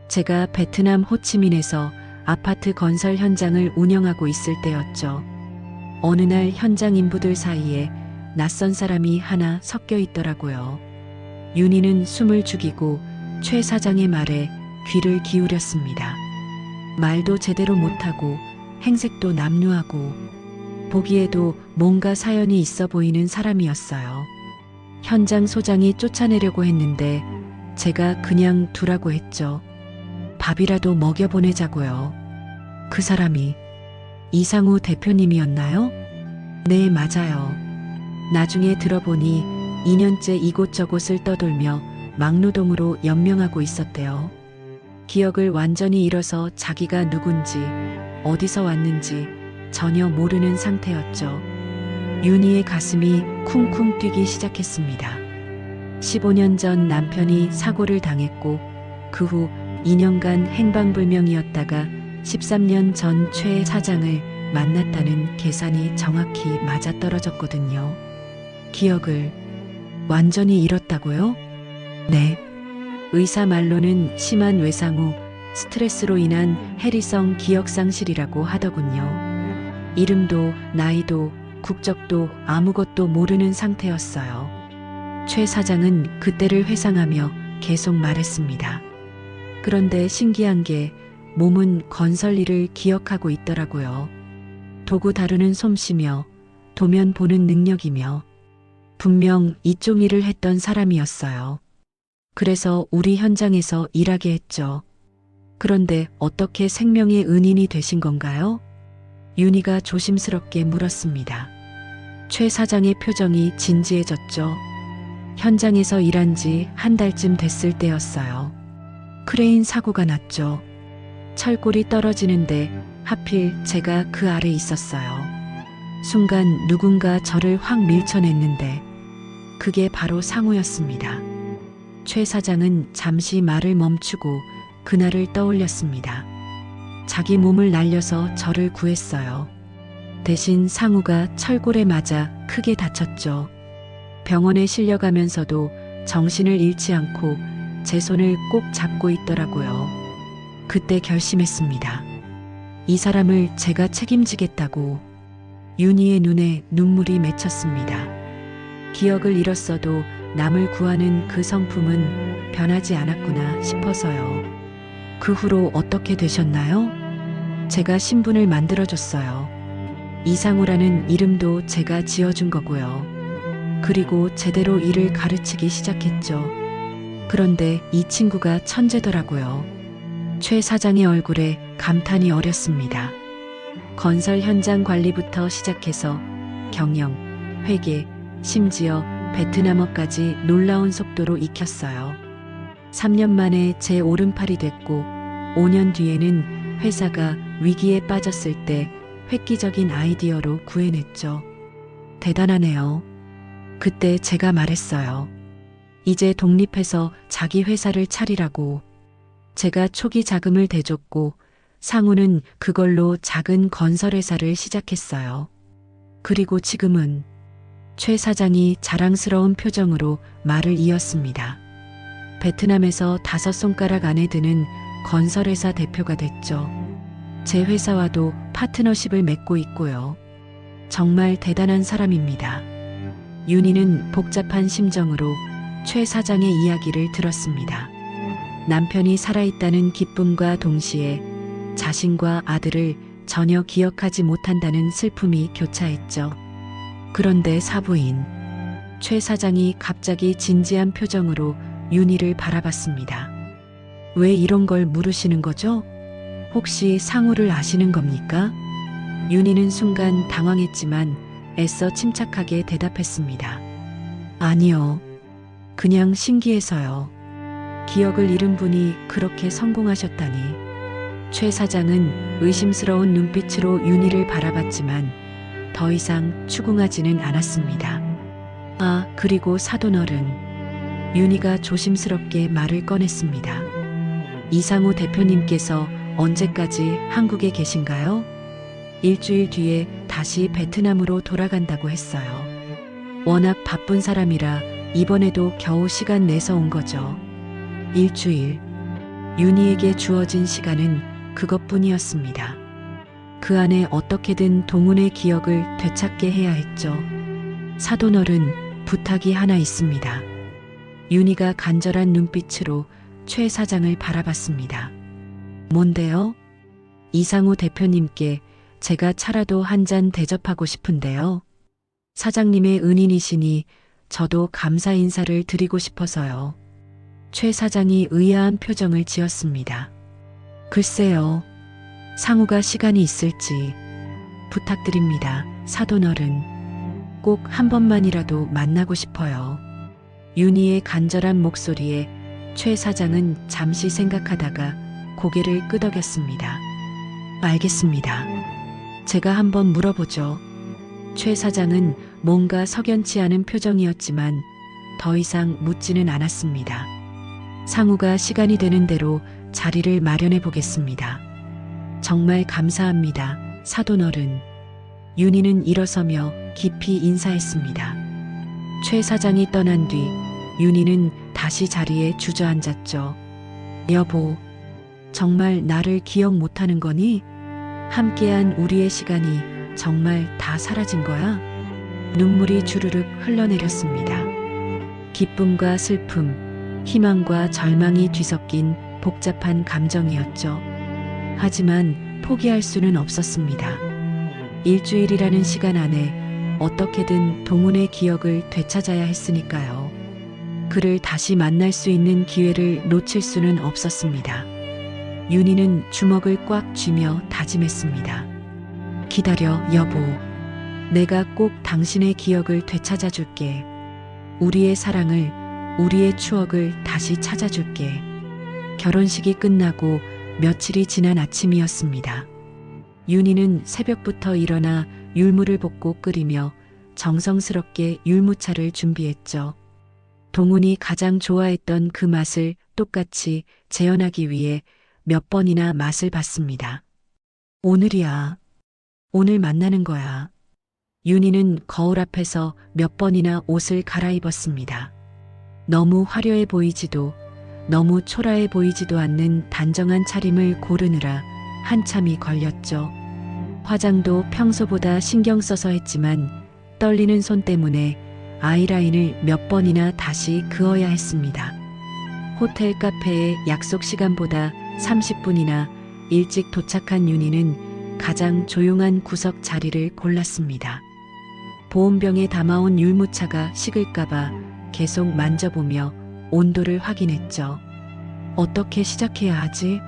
제가 베트남 호치민에서 아파트 건설 현장을 운영하고 있을 때였죠. 어느 날 현장 인부들 사이에 낯선 사람이 하나 섞여 있더라고요. 윤희는 숨을 죽이고 최 사장의 말에 귀를 기울였습니다. 말도 제대로 못하고 행색도 남루하고 보기에도 뭔가 사연이 있어 보이는 사람이었어요. 현장 소장이 쫓아내려고 했는데 제가 그냥 두라고 했죠. 밥이라도 먹여보내자고요. 그 사람이 이상우 대표님이었나요? 네, 맞아요. 나중에 들어보니 2년째 이곳저곳을 떠돌며 막노동으로 연명하고 있었대요. 기억을 완전히 잃어서 자기가 누군지 어디서 왔는지 전혀 모르는 상태였죠. 윤희의 가슴이 쿵쿵 뛰기 시작했습니다. 15년 전 남편이 사고를 당했고 그 후 2년간 행방불명이었다가 13년 전 최 사장을 만났다는 계산이 정확히 맞아떨어졌거든요. 기억을 완전히 잃었다고요? 네. 의사 말로는 심한 외상 후 스트레스로 인한 해리성 기억상실이라고 하더군요. 이름도 나이도 국적도 아무것도 모르는 상태였어요. 최 사장은 그때를 회상하며 계속 말했습니다. 그런데 신기한 게 몸은 건설 일을 기억하고 있더라고요. 도구 다루는 솜씨며 도면 보는 능력이며 분명 이쪽 일을 했던 사람이었어요. 그래서 우리 현장에서 일하게 했죠. 그런데 어떻게 생명의 은인이 되신 건가요? 윤희가 조심스럽게 물었습니다. 최 사장의 표정이 진지해졌죠. 현장에서 일한 지 한 달쯤 됐을 때였어요. 크레인 사고가 났죠. 철골이 떨어지는데 하필 제가 그 아래 있었어요. 순간 누군가 저를 확 밀쳐냈는데 그게 바로 상우였습니다. 최 사장은 잠시 말을 멈추고 그날을 떠올렸습니다. 자기 몸을 날려서 저를 구했어요. 대신 상우가 철골에 맞아 크게 다쳤죠. 병원에 실려가면서도 정신을 잃지 않고 제 손을 꼭 잡고 있더라고요. 그때 결심했습니다. 이 사람을 제가 책임지겠다고. 윤희의 눈에 눈물이 맺혔습니다. 기억을 잃었어도 남을 구하는 그 성품은 변하지 않았구나 싶어서요. 그 후로 어떻게 되셨나요? 제가 신분을 만들어줬어요. 이상우라는 이름도 제가 지어준 거고요. 그리고 제대로 일을 가르치기 시작했죠. 그런데 이 친구가 천재더라고요. 최 사장의 얼굴에 감탄이 어렸습니다. 건설 현장 관리부터 시작해서 경영, 회계, 심지어 베트남어까지 놀라운 속도로 익혔어요. 3년 만에 제 오른팔이 됐고 5년 뒤에는 회사가 위기에 빠졌을 때 획기적인 아이디어로 구해냈죠. 대단하네요. 그때 제가 말했어요. 이제 독립해서 자기 회사를 차리라고. 제가 초기 자금을 대줬고 상우는 그걸로 작은 건설회사를 시작했어요. 그리고 지금은 최 사장이 자랑스러운 표정으로 말을 이었습니다. 베트남에서 5손가락 안에 드는 건설회사 대표가 됐죠. 제 회사와도 파트너십을 맺고 있고요. 정말 대단한 사람입니다. 윤희는 복잡한 심정으로 최 사장의 이야기를 들었습니다. 남편이 살아있다는 기쁨과 동시에 자신과 아들을 전혀 기억하지 못한다는 슬픔이 교차했죠. 그런데 사부인 최 사장이 갑자기 진지한 표정으로 윤희를 바라봤습니다. 왜 이런 걸 물으시는 거죠? 혹시 상우를 아시는 겁니까? 윤희는 순간 당황했지만 애써 침착하게 대답했습니다. 아니요. 그냥 신기해서요. 기억을 잃은 분이 그렇게 성공하셨다니. 최 사장은 의심스러운 눈빛으로 윤희를 바라봤지만 더 이상 추궁하지는 않았습니다. 아, 그리고 사돈어른. 윤희가 조심스럽게 말을 꺼냈습니다. 이상우 대표님께서 언제까지 한국에 계신가요? 일주일 뒤에 다시 베트남으로 돌아간다고 했어요. 워낙 바쁜 사람이라 이번에도 겨우 시간 내서 온 거죠. 일주일. 윤희에게 주어진 시간은 그것뿐이었습니다. 그 안에 어떻게든 동훈의 기억을 되찾게 해야 했죠. 사돈어른, 부탁이 하나 있습니다. 윤희가 간절한 눈빛으로 최 사장을 바라봤습니다. 뭔데요? 이상우 대표님께 제가 차라도 한 잔 대접하고 싶은데요. 사장님의 은인이시니 저도 감사 인사를 드리고 싶어서요. 최 사장이 의아한 표정을 지었습니다. 글쎄요. 상우가 시간이 있을지 부탁드립니다. 사돈어른. 꼭 한 번만이라도 만나고 싶어요. 윤희의 간절한 목소리에 최 사장은 잠시 생각하다가 고개를 끄덕였습니다. 알겠습니다. 제가 한번 물어보죠. 최 사장은 뭔가 석연치 않은 표정이었지만 더 이상 묻지는 않았습니다. 상우가 시간이 되는 대로 자리를 마련해 보겠습니다. 정말 감사합니다. 사돈어른. 윤희는 일어서며 깊이 인사했습니다. 최 사장이 떠난 뒤 윤희는 다시 자리에 주저앉았죠. 여보, 정말 나를 기억 못하는 거니? 함께한 우리의 시간이 정말 다 사라진 거야? 눈물이 주르륵 흘러내렸습니다. 기쁨과 슬픔, 희망과 절망이 뒤섞인 복잡한 감정이었죠. 하지만 포기할 수는 없었습니다. 일주일이라는 시간 안에 어떻게든 동훈의 기억을 되찾아야 했으니까요. 그를 다시 만날 수 있는 기회를 놓칠 수는 없었습니다. 윤희는 주먹을 꽉 쥐며 다짐했습니다. 기다려, 여보. 내가 꼭 당신의 기억을 되찾아 줄게. 우리의 사랑을, 우리의 추억을 다시 찾아줄게. 결혼식이 끝나고 며칠이 지난 아침이었습니다. 윤희는 새벽부터 일어나 율무를 볶고 끓이며 정성스럽게 율무차를 준비했죠. 동훈이 가장 좋아했던 그 맛을 똑같이 재현하기 위해 몇 번이나 맛을 봤습니다. 오늘이야. 오늘 만나는 거야. 윤희는 거울 앞에서 몇 번이나 옷을 갈아입었습니다. 너무 화려해 보이지도 너무 초라해 보이지도 않는 단정한 차림을 고르느라 한참이 걸렸죠. 화장도 평소보다 신경 써서 했지만 떨리는 손 때문에 아이라인을 몇 번이나 다시 그어야 했습니다. 호텔 카페의 약속 시간보다 30분이나 일찍 도착한 윤희는 가장 조용한 구석 자리를 골랐습니다. 보온병에 담아온 율무차가 식을까봐 계속 만져보며 온도를 확인했죠. 어떻게 시작해야 하지?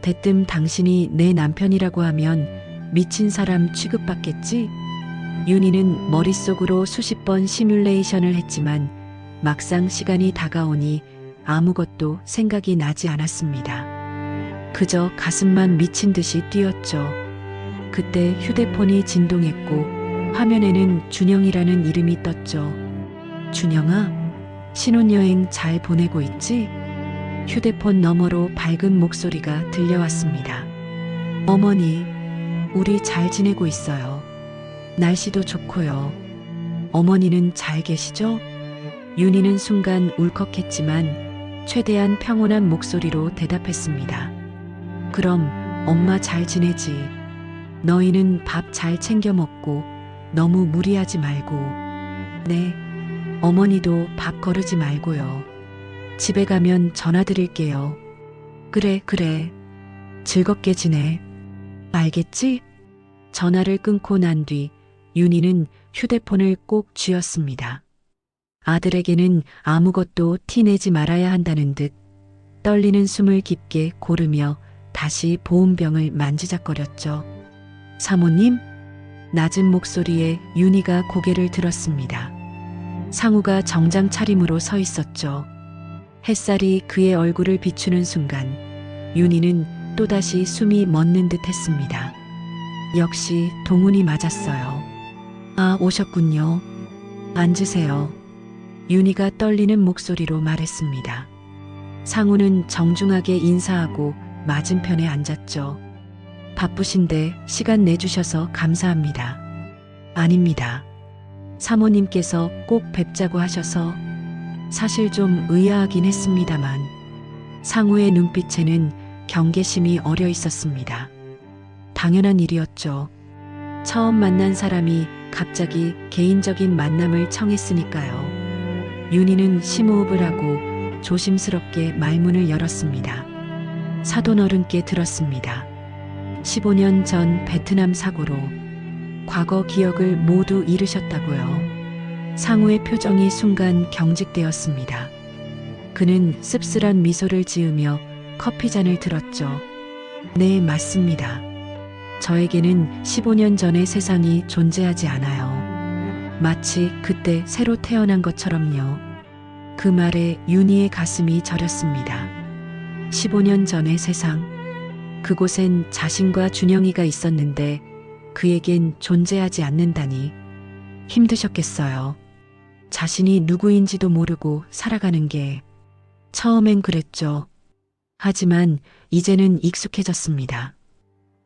대뜸 당신이 내 남편이라고 하면 미친 사람 취급받겠지? 윤희는 머릿속으로 수십 번 시뮬레이션을 했지만 막상 시간이 다가오니 아무것도 생각이 나지 않았습니다. 그저 가슴만 미친 듯이 뛰었죠. 그때 휴대폰이 진동했고 화면에는 준영이라는 이름이 떴죠. 준영아, 신혼여행 잘 보내고 있지? 휴대폰 너머로 밝은 목소리가 들려왔습니다. 어머니, 우리 잘 지내고 있어요. 날씨도 좋고요. 어머니는 잘 계시죠? 윤희는 순간 울컥했지만 최대한 평온한 목소리로 대답했습니다. 그럼 엄마 잘 지내지. 너희는 밥 잘 챙겨 먹고 너무 무리하지 말고. 네, 어머니도 밥 거르지 말고요. 집에 가면 전화 드릴게요. 그래, 그래. 즐겁게 지내. 알겠지? 전화를 끊고 난 뒤 윤희는 휴대폰을 꼭 쥐었습니다. 아들에게는 아무것도 티내지 말아야 한다는 듯 떨리는 숨을 깊게 고르며 다시 보온병을 만지작거렸죠. 사모님? 낮은 목소리에 윤희가 고개를 들었습니다. 상우가 정장 차림으로 서 있었죠. 햇살이 그의 얼굴을 비추는 순간 윤희는 또다시 숨이 멎는 듯 했습니다. 역시 동훈이 맞았어요. 아, 오셨군요. 앉으세요. 윤희가 떨리는 목소리로 말했습니다. 상우는 정중하게 인사하고 맞은편에 앉았죠. 바쁘신데 시간 내주셔서 감사합니다. 아닙니다. 사모님께서 꼭 뵙자고 하셔서 사실 좀 의아하긴 했습니다만 상우의 눈빛에는 경계심이 어려 있었습니다. 당연한 일이었죠. 처음 만난 사람이 갑자기 개인적인 만남을 청했으니까요. 윤희는 심호흡을 하고 조심스럽게 말문을 열었습니다. 사돈 어른께 들었습니다. 15년 전 베트남 사고로 과거 기억을 모두 잃으셨다고요. 상우의 표정이 순간 경직되었습니다. 그는 씁쓸한 미소를 지으며 커피잔을 들었죠. 네, 맞습니다. 저에게는 15년 전의 세상이 존재하지 않아요. 마치 그때 새로 태어난 것처럼요. 그 말에 윤희의 가슴이 저렸습니다. 15년 전의 세상. 그곳엔 자신과 준영이가 있었는데 그에겐 존재하지 않는다니. 힘드셨겠어요. 자신이 누구인지도 모르고 살아가는 게. 처음엔 그랬죠. 하지만 이제는 익숙해졌습니다.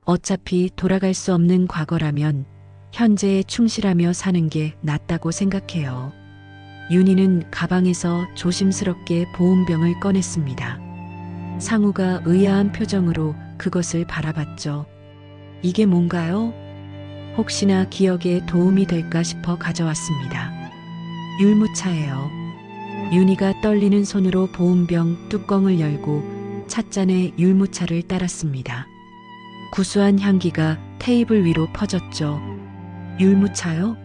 어차피 돌아갈 수 없는 과거라면 현재에 충실하며 사는 게 낫다고 생각해요. 윤희는 가방에서 조심스럽게 보온병을 꺼냈습니다. 상우가 의아한 표정으로 그것을 바라봤죠. 이게 뭔가요? 혹시나 기억에 도움이 될까 싶어 가져왔습니다. 율무차예요. 윤희가 떨리는 손으로 보온병 뚜껑을 열고 찻잔에 율무차를 따랐습니다. 구수한 향기가 테이블 위로 퍼졌죠. 율무차요?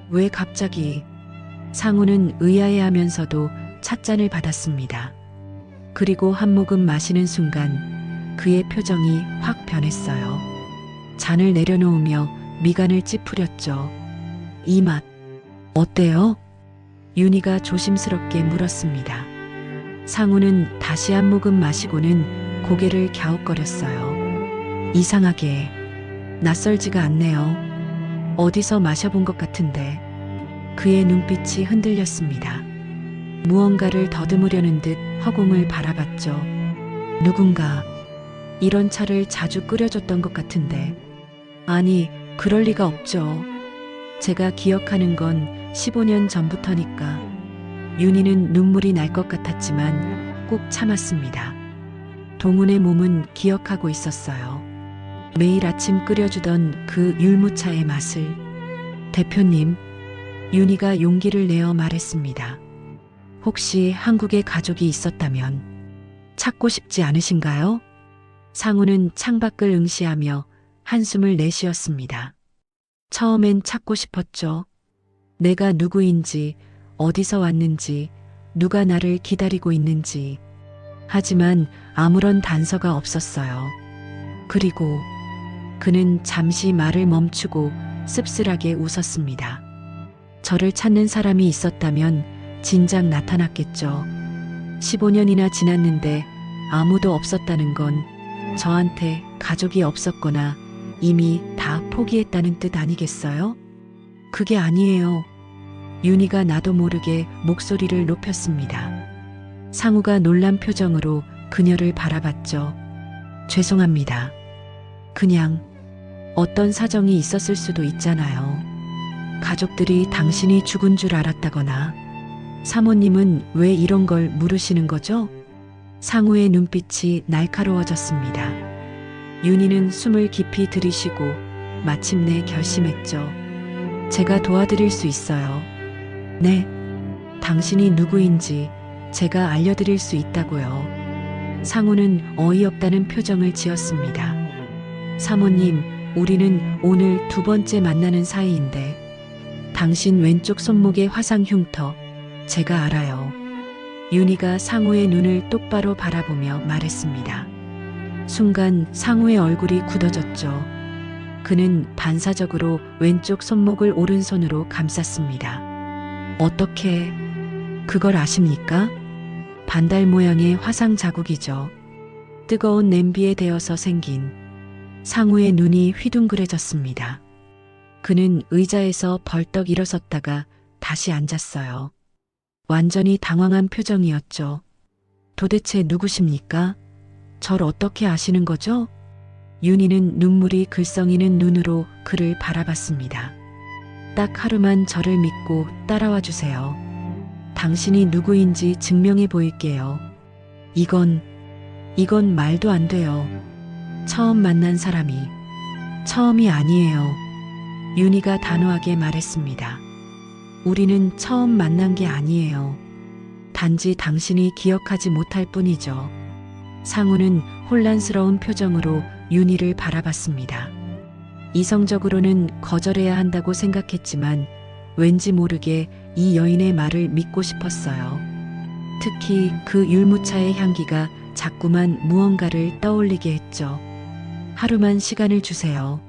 왜 갑자기? 상우는 의아해하면서도 찻잔을 받았습니다. 그리고 한 모금 마시는 순간 그의 표정이 확 변했어요. 잔을 내려놓으며 미간을 찌푸렸죠. 이 맛, 어때요? 윤희가 조심스럽게 물었습니다. 상우는 다시 한 모금 마시고는 고개를 갸웃거렸어요. 이상하게 낯설지가 않네요. 어디서 마셔본 것 같은데. 그의 눈빛이 흔들렸습니다. 무언가를 더듬으려는 듯 허공을 바라봤죠. 누군가 이런 차를 자주 끓여줬던 것 같은데. 아니, 그럴 리가 없죠. 제가 기억하는 건 15년 전부터니까. 윤희는 눈물이 날 것 같았지만 꾹 참았습니다. 동훈의 몸은 기억하고 있었어요. 매일 아침 끓여주던 그 율무차의 맛을. 대표님, 윤희가 용기를 내어 말했습니다. 혹시 한국에 가족이 있었다면 찾고 싶지 않으신가요? 상우는 창밖을 응시하며 한숨을 내쉬었습니다. 처음엔 찾고 싶었죠. 내가 누구인지, 어디서 왔는지, 누가 나를 기다리고 있는지. 하지만 아무런 단서가 없었어요. 그리고 그는 잠시 말을 멈추고 씁쓸하게 웃었습니다. 저를 찾는 사람이 있었다면 진작 나타났겠죠. 15년이나 지났는데 아무도 없었다는 건 저한테 가족이 없었거나 이미 다 포기했다는 뜻 아니겠어요? 그게 아니에요. 윤희가 나도 모르게 목소리를 높였습니다. 상우가 놀란 표정으로 그녀를 바라봤죠. 죄송합니다. 그냥 어떤 사정이 있었을 수도 있잖아요. 가족들이 당신이 죽은 줄 알았다거나. 사모님은 왜 이런 걸 물으시는 거죠? 상우의 눈빛이 날카로워졌습니다. 윤희는 숨을 깊이 들이쉬고 마침내 결심했죠. 제가 도와드릴 수 있어요. 네. 당신이 누구인지 제가 알려드릴 수 있다고요. 상우는 어이없다는 표정을 지었습니다. 사모님, 우리는 오늘 두 번째 만나는 사이인데 당신 왼쪽 손목의 화상 흉터 제가 알아요. 윤희가 상우의 눈을 똑바로 바라보며 말했습니다. 순간 상우의 얼굴이 굳어졌죠. 그는 반사적으로 왼쪽 손목을 오른손으로 감쌌습니다. 어떻게 그걸 아십니까? 반달 모양의 화상 자국이죠. 뜨거운 냄비에 데어서 생긴. 상우의 눈이 휘둥그레졌습니다. 그는 의자에서 벌떡 일어섰다가 다시 앉았어요. 완전히 당황한 표정이었죠. 도대체 누구십니까? 절 어떻게 아시는 거죠? 윤희는 눈물이 글썽이는 눈으로 그를 바라봤습니다. 딱 하루만 저를 믿고 따라와 주세요. 당신이 누구인지 증명해 보일게요. 이건 말도 안 돼요. 처음 만난 사람이 처음이 아니에요. 윤희가 단호하게 말했습니다. 우리는 처음 만난 게 아니에요. 단지 당신이 기억하지 못할 뿐이죠. 상우는 혼란스러운 표정으로 윤희를 바라봤습니다. 이성적으로는 거절해야 한다고 생각했지만 왠지 모르게 이 여인의 말을 믿고 싶었어요. 특히 그 율무차의 향기가 자꾸만 무언가를 떠올리게 했죠. 하루만 시간을 주세요.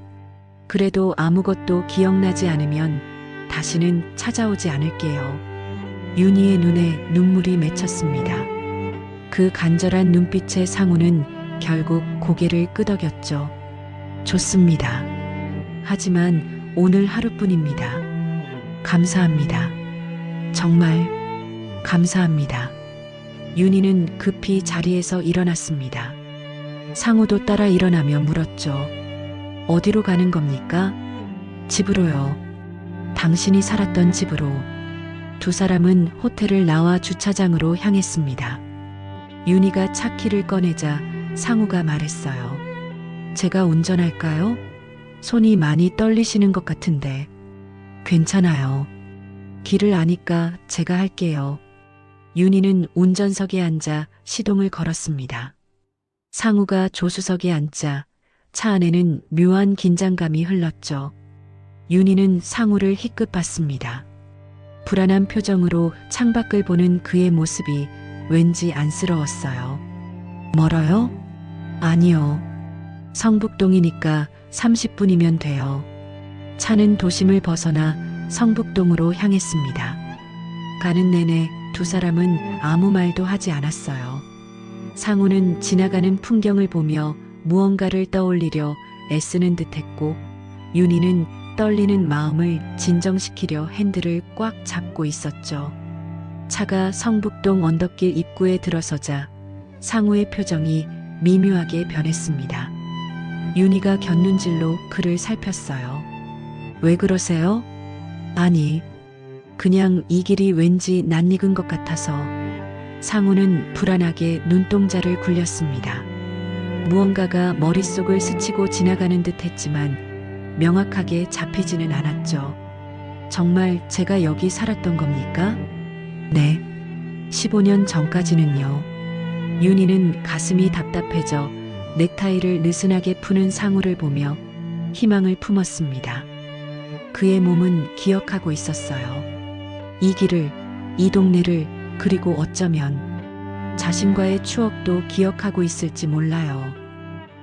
그래도 아무것도 기억나지 않으면 다시는 찾아오지 않을게요. 윤희의 눈에 눈물이 맺혔습니다. 그 간절한 눈빛의 상우는 결국 고개를 끄덕였죠. 좋습니다. 하지만 오늘 하루뿐입니다. 감사합니다. 정말 감사합니다. 윤희는 급히 자리에서 일어났습니다. 상우도 따라 일어나며 물었죠. 어디로 가는 겁니까? 집으로요. 당신이 살았던 집으로. 두 사람은 호텔을 나와 주차장으로 향했습니다. 윤희가 차키를 꺼내자 상우가 말했어요. 제가 운전할까요? 손이 많이 떨리시는 것 같은데. 괜찮아요. 길을 아니까 제가 할게요. 윤희는 운전석에 앉아 시동을 걸었습니다. 상우가 조수석에 앉자 차 안에는 묘한 긴장감이 흘렀죠. 윤희는 상우를 희끗 봤습니다. 불안한 표정으로 창밖을 보는 그의 모습이 왠지 안쓰러웠어요. 멀어요? 아니요. 성북동이니까 30분이면 돼요. 차는 도심을 벗어나 성북동으로 향했습니다. 가는 내내 두 사람은 아무 말도 하지 않았어요. 상우는 지나가는 풍경을 보며 무언가를 떠올리려 애쓰는 듯했고 윤희는 떨리는 마음을 진정시키려 핸들을 꽉 잡고 있었죠. 차가 성북동 언덕길 입구에 들어서자 상우의 표정이 미묘하게 변했습니다. 윤희가 곁눈질로 그를 살폈어요. 왜 그러세요? 아니, 그냥 이 길이 왠지 낯익은 것 같아서. 상우는 불안하게 눈동자를 굴렸습니다. 무언가가 머릿속을 스치고 지나가는 듯 했지만 명확하게 잡히지는 않았죠. 정말 제가 여기 살았던 겁니까? 네. 15년 전까지는요. 윤희는 가슴이 답답해져 넥타이를 느슨하게 푸는 상우를 보며 희망을 품었습니다. 그의 몸은 기억하고 있었어요. 이 길을, 이 동네를, 그리고 어쩌면 자신과의 추억도 기억하고 있을지 몰라요.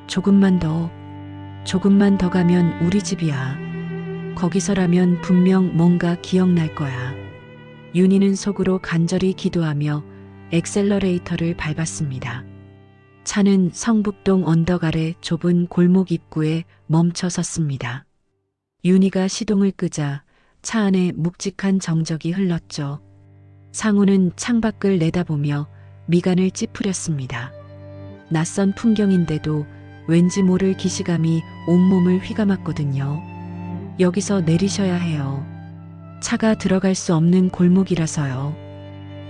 조금만 더 가면 우리 집이야. 거기서라면 분명 뭔가 기억날 거야. 윤희는 속으로 간절히 기도하며 엑셀러레이터를 밟았습니다. 차는 성북동 언덕 아래 좁은 골목 입구에 멈춰 섰습니다. 윤희가 시동을 끄자 차 안에 묵직한 정적이 흘렀죠. 상우는 창밖을 내다보며 미간을 찌푸렸습니다. 낯선 풍경인데도 왠지 모를 기시감이 온몸을 휘감았거든요. 여기서 내리셔야 해요. 차가 들어갈 수 없는 골목이라서요.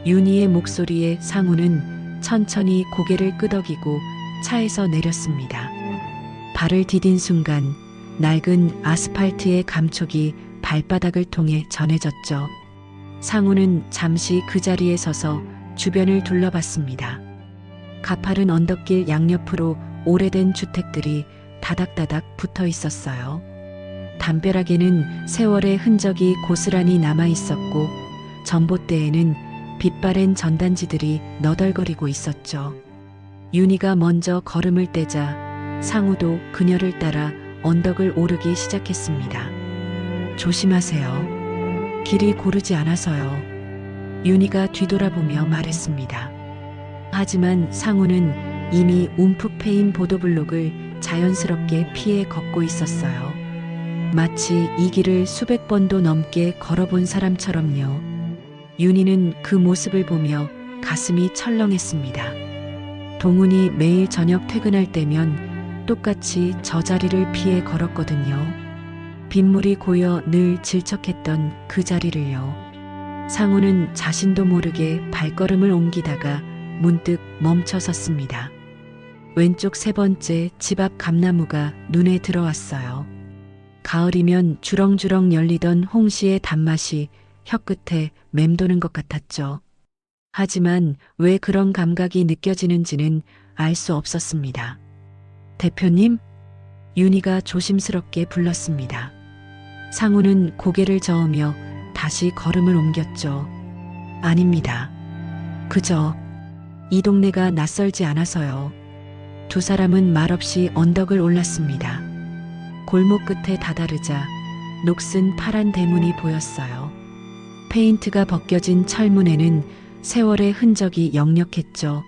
윤희의 목소리에 상우는 천천히 고개를 끄덕이고 차에서 내렸습니다. 발을 디딘 순간 낡은 아스팔트의 감촉이 발바닥을 통해 전해졌죠. 상우는 잠시 그 자리에 서서 주변을 둘러봤습니다. 가파른 언덕길 양옆으로 오래된 주택들이 다닥다닥 붙어 있었어요. 담벼락에는 세월의 흔적이 고스란히 남아 있었고 전봇대에는 빛바랜 전단지들이 너덜거리고 있었죠. 윤희가 먼저 걸음을 떼자 상우도 그녀를 따라 언덕을 오르기 시작했습니다. 조심하세요. 길이 고르지 않아서요. 윤희가 뒤돌아보며 말했습니다. 하지만 상우는 이미 움푹 패인 보도블록을 자연스럽게 피해 걷고 있었어요. 마치 이 길을 수백 번도 넘게 걸어본 사람처럼요. 윤희는 그 모습을 보며 가슴이 철렁했습니다. 동훈이 매일 저녁 퇴근할 때면 똑같이 저 자리를 피해 걸었거든요. 빗물이 고여 늘 질척했던 그 자리를요. 상우는 자신도 모르게 발걸음을 옮기다가 문득 멈춰 섰습니다. 왼쪽 세 번째 집 앞 감나무가 눈에 들어왔어요. 가을이면 주렁주렁 열리던 홍시의 단맛이 혀끝에 맴도는 것 같았죠. 하지만 왜 그런 감각이 느껴지는지는 알 수 없었습니다. 대표님? 윤희가 조심스럽게 불렀습니다. 상우는 고개를 저으며 다시 걸음을 옮겼죠. 아닙니다. 그저 이 동네가 낯설지 않아서요. 두 사람은 말없이 언덕을 올랐습니다. 골목 끝에 다다르자 녹슨 파란 대문이 보였어요. 페인트가 벗겨진 철문에는 세월의 흔적이 역력했죠.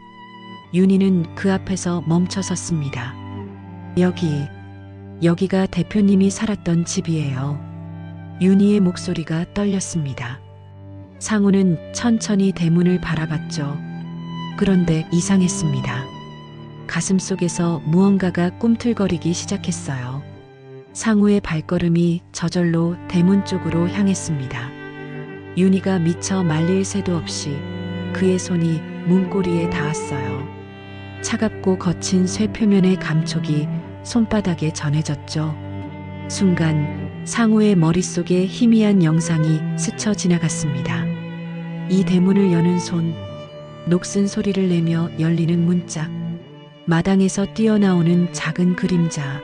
윤희는 그 앞에서 멈춰 섰습니다. 여기가 대표님이 살았던 집이에요. 윤희의 목소리가 떨렸습니다. 상우는 천천히 대문을 바라봤죠. 그런데 이상했습니다. 가슴속에서 무언가가 꿈틀거리기 시작했어요. 상우의 발걸음이 저절로 대문 쪽으로 향했습니다. 윤희가 미처 말릴 새도 없이 그의 손이 문고리에 닿았어요. 차갑고 거친 쇠 표면의 감촉이 손바닥에 전해졌죠. 순간 상우의 머릿속에 희미한 영상이 스쳐 지나갔습니다. 이 대문을 여는 손, 녹슨 소리를 내며 열리는 문짝, 마당에서 뛰어나오는 작은 그림자.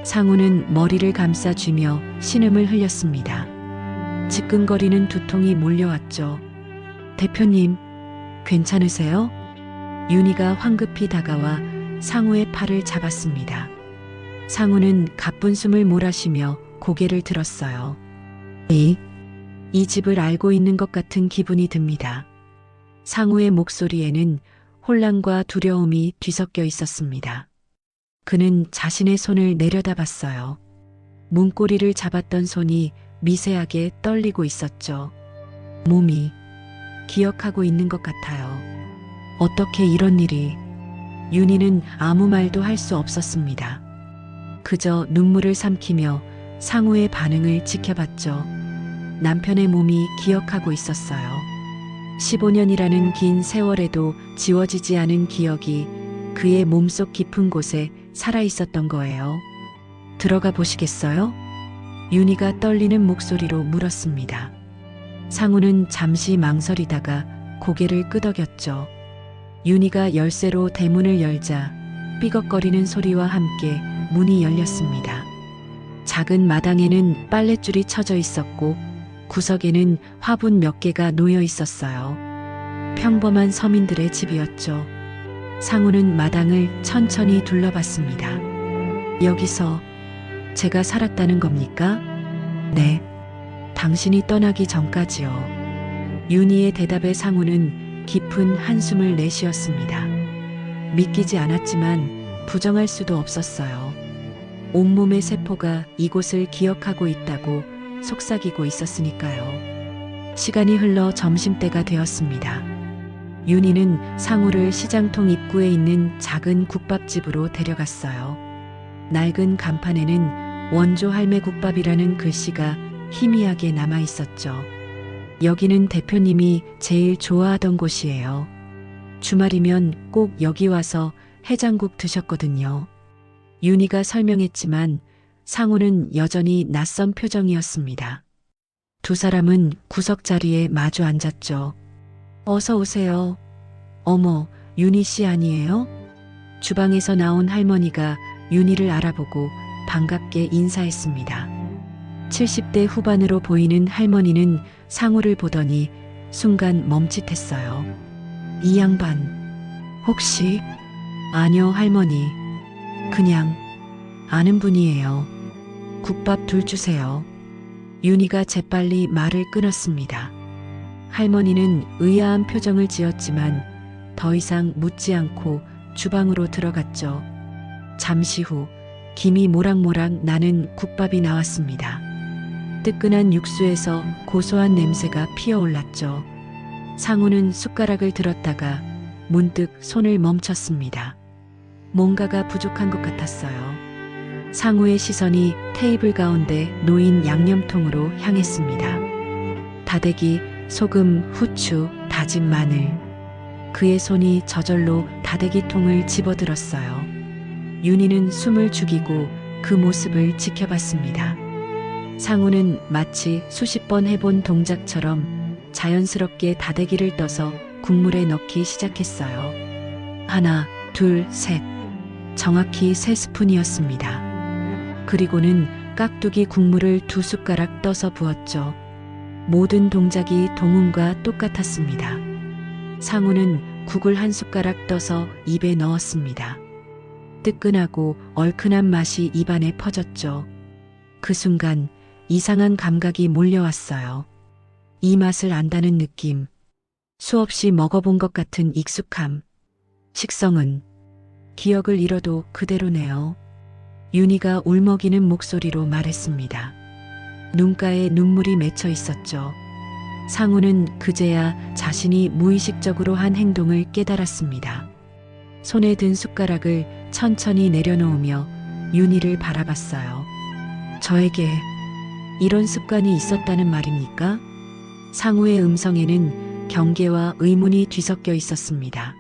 상우는 머리를 감싸쥐며 신음을 흘렸습니다. 지끈거리는 두통이 몰려왔죠. 대표님, 괜찮으세요? 윤희가 황급히 다가와 상우의 팔을 잡았습니다. 상우는 가쁜 숨을 몰아쉬며 고개를 들었어요. 이 집을 알고 있는 것 같은 기분이 듭니다. 상우의 목소리에는 혼란과 두려움이 뒤섞여 있었습니다. 그는 자신의 손을 내려다봤어요. 문고리를 잡았던 손이 미세하게 떨리고 있었죠. 몸이 기억하고 있는 것 같아요. 어떻게 이런 일이? 윤희는 아무 말도 할 수 없었습니다. 그저 눈물을 삼키며 상우의 반응을 지켜봤죠. 남편의 몸이 기억하고 있었어요. 15년이라는 긴 세월에도 지워지지 않은 기억이 그의 몸속 깊은 곳에 살아 있었던 거예요. 들어가 보시겠어요? 윤희가 떨리는 목소리로 물었습니다. 상우는 잠시 망설이다가 고개를 끄덕였죠. 윤희가 열쇠로 대문을 열자 삐걱거리는 소리와 함께 문이 열렸습니다. 작은 마당에는 빨랫줄이 쳐져 있었고 구석에는 화분 몇 개가 놓여 있었어요. 평범한 서민들의 집이었죠. 상우는 마당을 천천히 둘러봤습니다. 여기서 제가 살았다는 겁니까? 네. 당신이 떠나기 전까지요. 윤희의 대답에 상우는 깊은 한숨을 내쉬었습니다. 믿기지 않았지만 부정할 수도 없었어요. 온몸의 세포가 이곳을 기억하고 있다고 속삭이고 있었으니까요. 시간이 흘러 점심때가 되었습니다. 윤희는 상우를 시장통 입구에 있는 작은 국밥집으로 데려갔어요. 낡은 간판에는 원조 할매 국밥이라는 글씨가 희미하게 남아 있었죠. 여기는 대표님이 제일 좋아하던 곳이에요. 주말이면 꼭 여기 와서 해장국 드셨거든요. 윤희가 설명했지만 상우는 여전히 낯선 표정이었습니다. 두 사람은 구석 자리에 마주 앉았죠. 어서 오세요. 어머, 윤희 씨 아니에요? 주방에서 나온 할머니가 윤희를 알아보고 반갑게 인사했습니다. 70대 후반으로 보이는 할머니는 상우를 보더니 순간 멈칫했어요. 이 양반, 혹시? 아니요, 할머니. 그냥 아는 분이에요. 국밥 둘 주세요. 윤희가 재빨리 말을 끊었습니다. 할머니는 의아한 표정을 지었지만 더 이상 묻지 않고 주방으로 들어갔죠. 잠시 후 김이 모락모락 나는 국밥이 나왔습니다. 뜨끈한 육수에서 고소한 냄새가 피어올랐죠. 상우는 숟가락을 들었다가 문득 손을 멈췄습니다. 뭔가가 부족한 것 같았어요. 상우의 시선이 테이블 가운데 놓인 양념통으로 향했습니다. 다대기, 소금, 후추, 다진 마늘. 그의 손이 저절로 다대기통을 집어들었어요. 윤희는 숨을 죽이고 그 모습을 지켜봤습니다. 상우는 마치 수십 번 해본 동작처럼 자연스럽게 다대기를 떠서 국물에 넣기 시작했어요. 하나, 둘, 셋. 정확히 3스푼이었습니다. 그리고는 깍두기 국물을 2숟가락 떠서 부었죠. 모든 동작이 동훈과 똑같았습니다. 상우는 국을 1숟가락 떠서 입에 넣었습니다. 뜨끈하고 얼큰한 맛이 입안에 퍼졌죠. 그 순간 이상한 감각이 몰려왔어요. 이 맛을 안다는 느낌. 수없이 먹어본 것 같은 익숙함. 식성은 기억을 잃어도 그대로네요. 윤희가 울먹이는 목소리로 말했습니다. 눈가에 눈물이 맺혀 있었죠. 상우는 그제야 자신이 무의식적으로 한 행동을 깨달았습니다. 손에 든 숟가락을 천천히 내려놓으며 윤희를 바라봤어요. 저에게 이런 습관이 있었다는 말입니까? 상우의 음성에는 경계와 의문이 뒤섞여 있었습니다.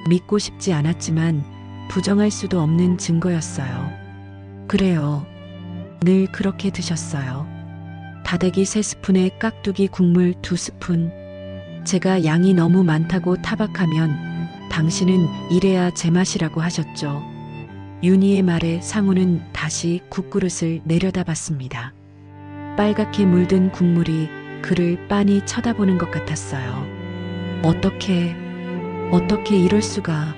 믿고 싶지 않았지만 부정할 수도 없는 증거였어요. 그래요. 늘 그렇게 드셨어요. 다대기 3스푼에 깍두기 국물 2스푼. 제가 양이 너무 많다고 타박하면 당신은 이래야 제맛이라고 하셨죠. 윤희의 말에 상우는 다시 국그릇을 내려다봤습니다. 빨갛게 물든 국물이 그를 빤히 쳐다보는 것 같았어요. 어떻게 이럴 수가.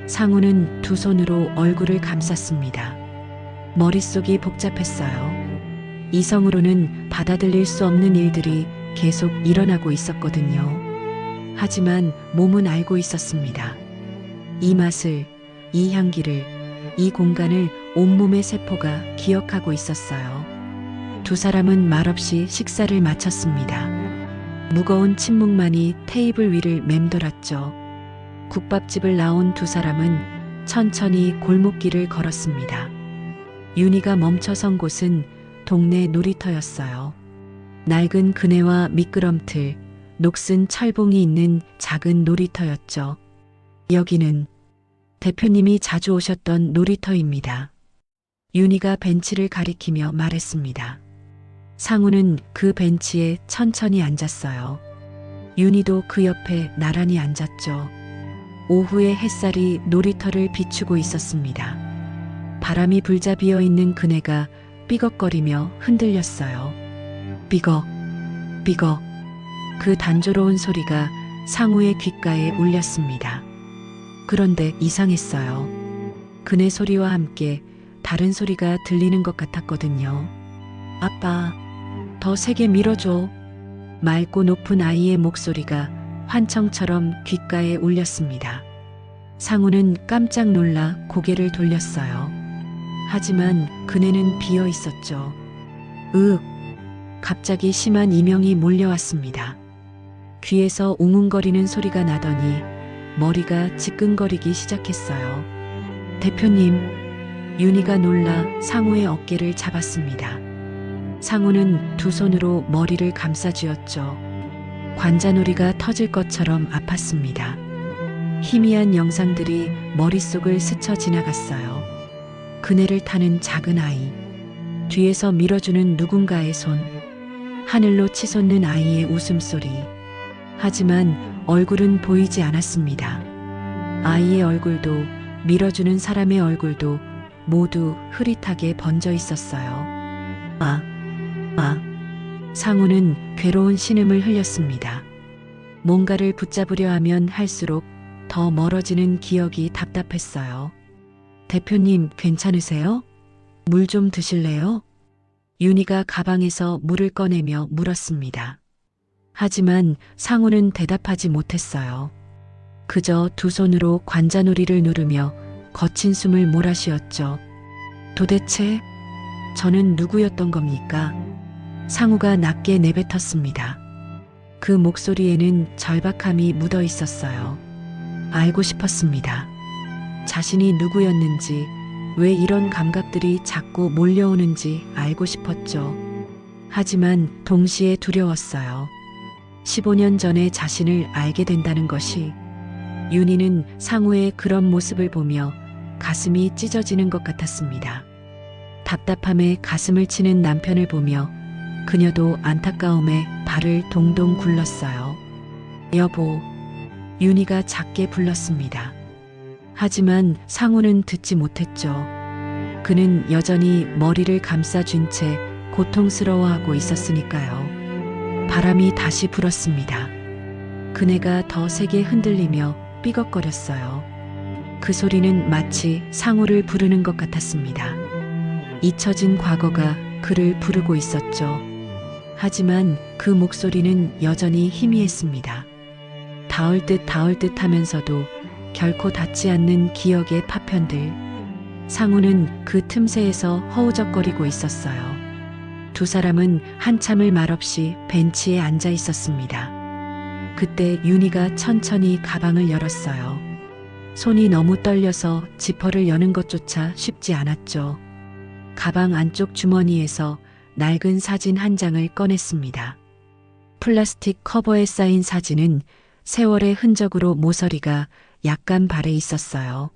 상우는 두 손으로 얼굴을 감쌌습니다. 머릿속이 복잡했어요. 이성으로는 받아들일 수 없는 일들이 계속 일어나고 있었거든요. 하지만 몸은 알고 있었습니다. 이 맛을, 이 향기를, 이 공간을 온몸의 세포가 기억하고 있었어요. 두 사람은 말없이 식사를 마쳤습니다. 무거운 침묵만이 테이블 위를 맴돌았죠. 국밥집을 나온 두 사람은 천천히 골목길을 걸었습니다. 윤희가 멈춰선 곳은 동네 놀이터였어요. 낡은 그네와 미끄럼틀, 녹슨 철봉이 있는 작은 놀이터였죠. 여기는 대표님이 자주 오셨던 놀이터입니다. 윤희가 벤치를 가리키며 말했습니다. 상우는 그 벤치에 천천히 앉았어요. 윤희도 그 옆에 나란히 앉았죠. 오후의 햇살이 놀이터를 비추고 있었습니다. 바람이 불자 비어있는 그네가 삐걱거리며 흔들렸어요. 삐걱, 삐걱. 그 단조로운 소리가 상우의 귓가에 울렸습니다. 그런데 이상했어요. 그네 소리와 함께 다른 소리가 들리는 것 같았거든요. 아빠, 더 세게 밀어줘. 맑고 높은 아이의 목소리가 환청처럼 귓가에 울렸습니다. 상우는 깜짝 놀라 고개를 돌렸어요. 하지만 그네는 비어 있었죠. 갑자기 심한 이명이 몰려왔습니다. 귀에서 웅웅거리는 소리가 나더니 머리가 지끈거리기 시작했어요. 대표님, 윤희가 놀라 상우의 어깨를 잡았습니다. 상우는 두 손으로 머리를 감싸쥐었죠. 관자놀이가 터질 것처럼 아팠습니다. 희미한 영상들이 머릿속을 스쳐 지나갔어요. 그네를 타는 작은 아이, 뒤에서 밀어주는 누군가의 손, 하늘로 치솟는 아이의 웃음소리. 하지만 얼굴은 보이지 않았습니다. 아이의 얼굴도 밀어주는 사람의 얼굴도 모두 흐릿하게 번져 있었어요. 상우는 괴로운 신음을 흘렸습니다. 뭔가를 붙잡으려 하면 할수록 더 멀어지는 기억이 답답했어요. 대표님, 괜찮으세요? 물 좀 드실래요? 윤희가 가방에서 물을 꺼내며 물었습니다. 하지만 상우는 대답하지 못했어요. 그저 두 손으로 관자놀이를 누르며 거친 숨을 몰아쉬었죠. 도대체 저는 누구였던 겁니까? 상우가 낮게 내뱉었습니다. 그 목소리에는 절박함이 묻어 있었어요. 알고 싶었습니다. 자신이 누구였는지, 왜 이런 감각들이 자꾸 몰려오는지 알고 싶었죠. 하지만 동시에 두려웠어요. 15년 전에 자신을 알게 된다는 것이. 윤희는 상우의 그런 모습을 보며 가슴이 찢어지는 것 같았습니다. 답답함에 가슴을 치는 남편을 보며 그녀도 안타까움에 발을 동동 굴렀어요. 여보, 윤희가 작게 불렀습니다. 하지만 상우는 듣지 못했죠. 그는 여전히 머리를 감싸쥔 채 고통스러워하고 있었으니까요. 바람이 다시 불었습니다. 그네가 더 세게 흔들리며 삐걱거렸어요. 그 소리는 마치 상우를 부르는 것 같았습니다. 잊혀진 과거가 그를 부르고 있었죠. 하지만 그 목소리는 여전히 희미했습니다. 닿을 듯 하면서도 결코 닿지 않는 기억의 파편들. 상우는 그 틈새에서 허우적거리고 있었어요. 두 사람은 한참을 말없이 벤치에 앉아 있었습니다. 그때 윤희가 천천히 가방을 열었어요. 손이 너무 떨려서 지퍼를 여는 것조차 쉽지 않았죠. 가방 안쪽 주머니에서 낡은 사진 한 장을 꺼냈습니다. 플라스틱 커버에 쌓인 사진은 세월의 흔적으로 모서리가 약간 발해 있었어요.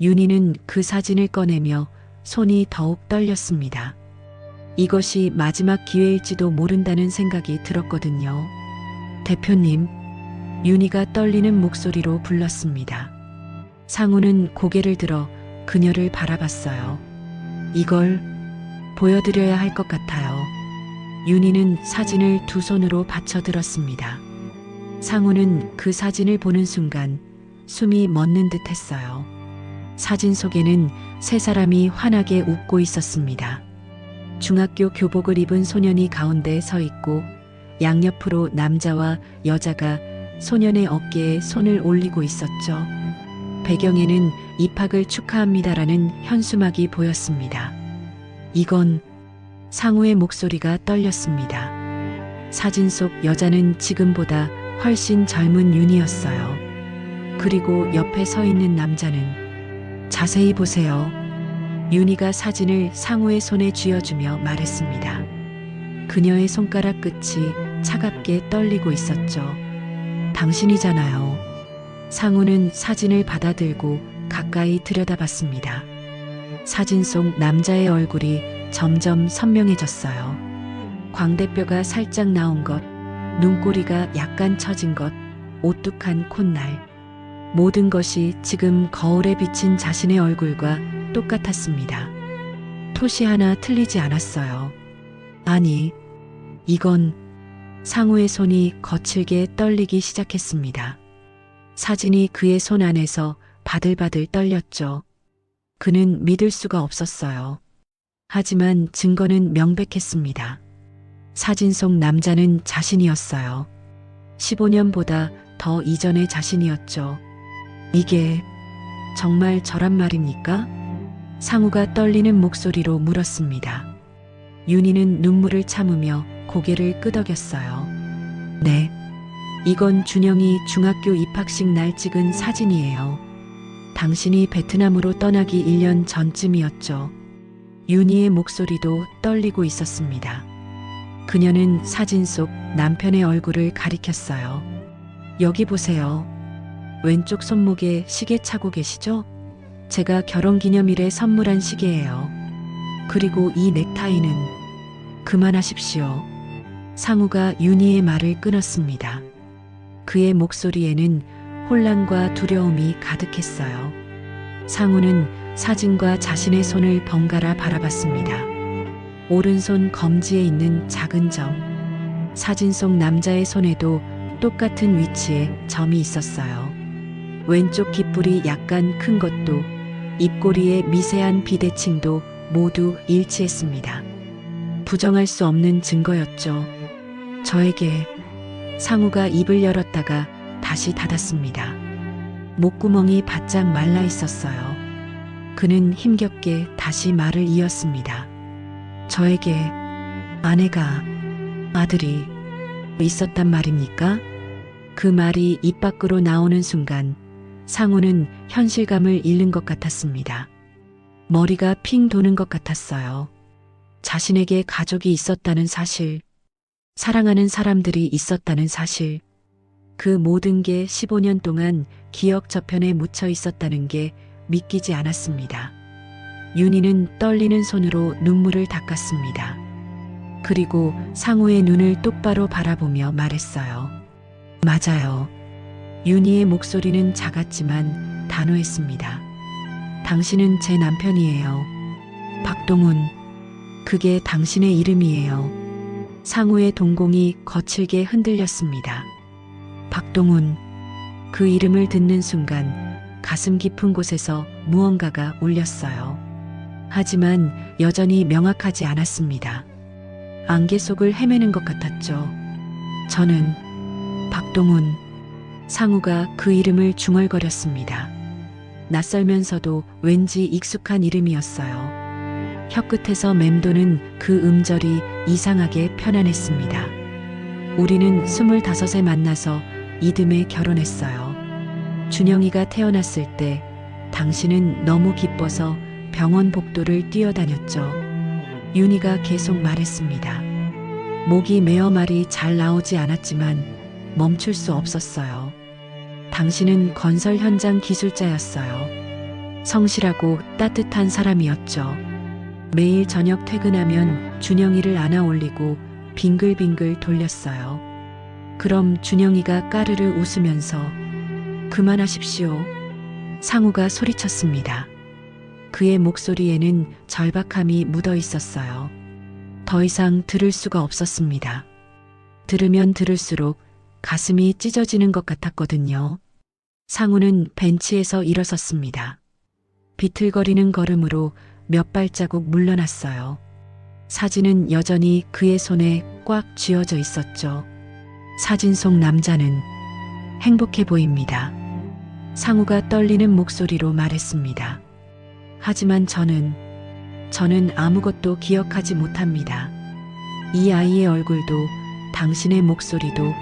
윤희는 그 사진을 꺼내며 손이 더욱 떨렸습니다. 이것이 마지막 기회일지도 모른다는 생각이 들었거든요. 대표님, 윤희가 떨리는 목소리로 불렀습니다. 상우는 고개를 들어 그녀를 바라봤어요. 이걸 보여드려야 할 것 같아요. 윤희는 사진을 두 손으로 받쳐들었습니다. 상우는 그 사진을 보는 순간 숨이 멎는 듯 했어요. 사진 속에는 세 사람이 환하게 웃고 있었습니다. 중학교 교복을 입은 소년이 가운데 서 있고 양옆으로 남자와 여자가 소년의 어깨에 손을 올리고 있었죠. 배경에는 입학을 축하합니다라는 현수막이 보였습니다. 이건 상우의 목소리가 떨렸습니다. 사진 속 여자는 지금보다 훨씬 젊은 윤희였어요. 그리고 옆에 서 있는 남자는 자세히 보세요. 윤희가 사진을 상우의 손에 쥐어주며 말했습니다. 그녀의 손가락 끝이 차갑게 떨리고 있었죠. 당신이잖아요. 상우는 사진을 받아들고 가까이 들여다봤습니다. 사진 속 남자의 얼굴이 점점 선명해졌어요. 광대뼈가 살짝 나온 것, 눈꼬리가 약간 처진 것, 오뚝한 콧날. 모든 것이 지금 거울에 비친 자신의 얼굴과 똑같았습니다. 토시 하나 틀리지 않았어요. 아니, 이건 상우의 손이 거칠게 떨리기 시작했습니다. 사진이 그의 손 안에서 바들바들 떨렸죠. 그는 믿을 수가 없었어요. 하지만 증거는 명백했습니다. 사진 속 남자는 자신이었어요. 15년보다 더 이전의 자신이었죠. 이게 정말 저란 말입니까? 상우가 떨리는 목소리로 물었습니다. 윤희는 눈물을 참으며 고개를 끄덕였어요. 네, 이건 준영이 중학교 입학식 날 찍은 사진이에요. 당신이 베트남으로 떠나기 1년 전쯤이었죠. 윤희의 목소리도 떨리고 있었습니다. 그녀는 사진 속 남편의 얼굴을 가리켰어요. 여기 보세요. 왼쪽 손목에 시계 차고 계시죠? 제가 결혼기념일에 선물한 시계예요. 그리고 이 넥타이는 그만하십시오. 상우가 윤희의 말을 끊었습니다. 그의 목소리에는 혼란과 두려움이 가득했어요. 상우는 사진과 자신의 손을 번갈아 바라봤습니다. 오른손 검지에 있는 작은 점. 사진 속 남자의 손에도 똑같은 위치에 점이 있었어요. 왼쪽 귓불이 약간 큰 것도, 입꼬리의 미세한 비대칭도 모두 일치했습니다. 부정할 수 없는 증거였죠. 저에게. 상우가 입을 열었다가 다시 닫았습니다. 목구멍이 바짝 말라 있었어요. 그는 힘겹게 다시 말을 이었습니다. 저에게 아내가, 아들이 있었단 말입니까? 그 말이 입 밖으로 나오는 순간 상우는 현실감을 잃는 것 같았습니다. 머리가 핑 도는 것 같았어요. 자신에게 가족이 있었다는 사실, 사랑하는 사람들이 있었다는 사실, 그 모든 게 15년 동안 기억 저편에 묻혀 있었다는 게 믿기지 않았습니다. 윤희는 떨리는 손으로 눈물을 닦았습니다. 그리고 상우의 눈을 똑바로 바라보며 말했어요. 맞아요. 윤희의 목소리는 작았지만 단호했습니다. 당신은 제 남편이에요. 박동훈. 그게 당신의 이름이에요. 상우의 동공이 거칠게 흔들렸습니다. 박동훈. 그 이름을 듣는 순간 가슴 깊은 곳에서 무언가가 울렸어요. 하지만 여전히 명확하지 않았습니다. 안개 속을 헤매는 것 같았죠. 저는 박동훈. 상우가 그 이름을 중얼거렸습니다. 낯설면서도 왠지 익숙한 이름이었어요. 혀끝에서 맴도는 그 음절이 이상하게 편안했습니다. 우리는 25에 만나서 이듬해 결혼했어요. 준영이가 태어났을 때 당신은 너무 기뻐서 병원 복도를 뛰어다녔죠. 윤희가 계속 말했습니다. 목이 메어 말이 잘 나오지 않았지만 멈출 수 없었어요. 당신은 건설 현장 기술자였어요. 성실하고 따뜻한 사람이었죠. 매일 저녁 퇴근하면 준영이를 안아 올리고 빙글빙글 돌렸어요. 그럼 준영이가 까르르 웃으면서 그만하십시오. 상우가 소리쳤습니다. 그의 목소리에는 절박함이 묻어 있었어요. 더 이상 들을 수가 없었습니다. 들으면 들을수록 가슴이 찢어지는 것 같았거든요. 상우는 벤치에서 일어섰습니다. 비틀거리는 걸음으로 몇 발자국 물러났어요. 사진은 여전히 그의 손에 꽉 쥐어져 있었죠. 사진 속 남자는 행복해 보입니다. 상우가 떨리는 목소리로 말했습니다. 하지만 저는 아무것도 기억하지 못합니다. 이 아이의 얼굴도, 당신의 목소리도,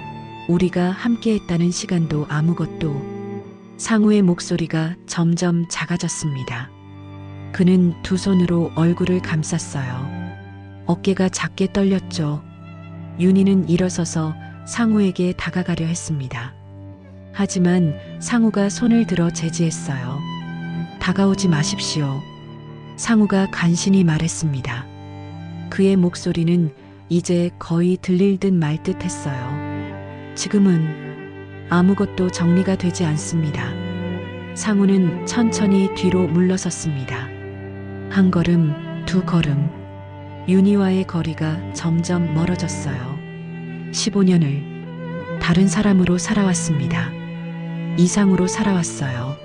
우리가 함께했다는 시간도 아무것도. 상우의 목소리가 점점 작아졌습니다. 그는 두 손으로 얼굴을 감쌌어요. 어깨가 작게 떨렸죠. 윤희는 일어서서 상우에게 다가가려 했습니다. 하지만 상우가 손을 들어 제지했어요. 다가오지 마십시오. 상우가 간신히 말했습니다. 그의 목소리는 이제 거의 들릴 듯 말 듯 했어요. 지금은 아무것도 정리가 되지 않습니다. 상우는 천천히 뒤로 물러섰습니다. 한 걸음, 두 걸음. 윤희와의 거리가 점점 멀어졌어요. 15년을 다른 사람으로 살아왔습니다. 이상으로 살아왔어요.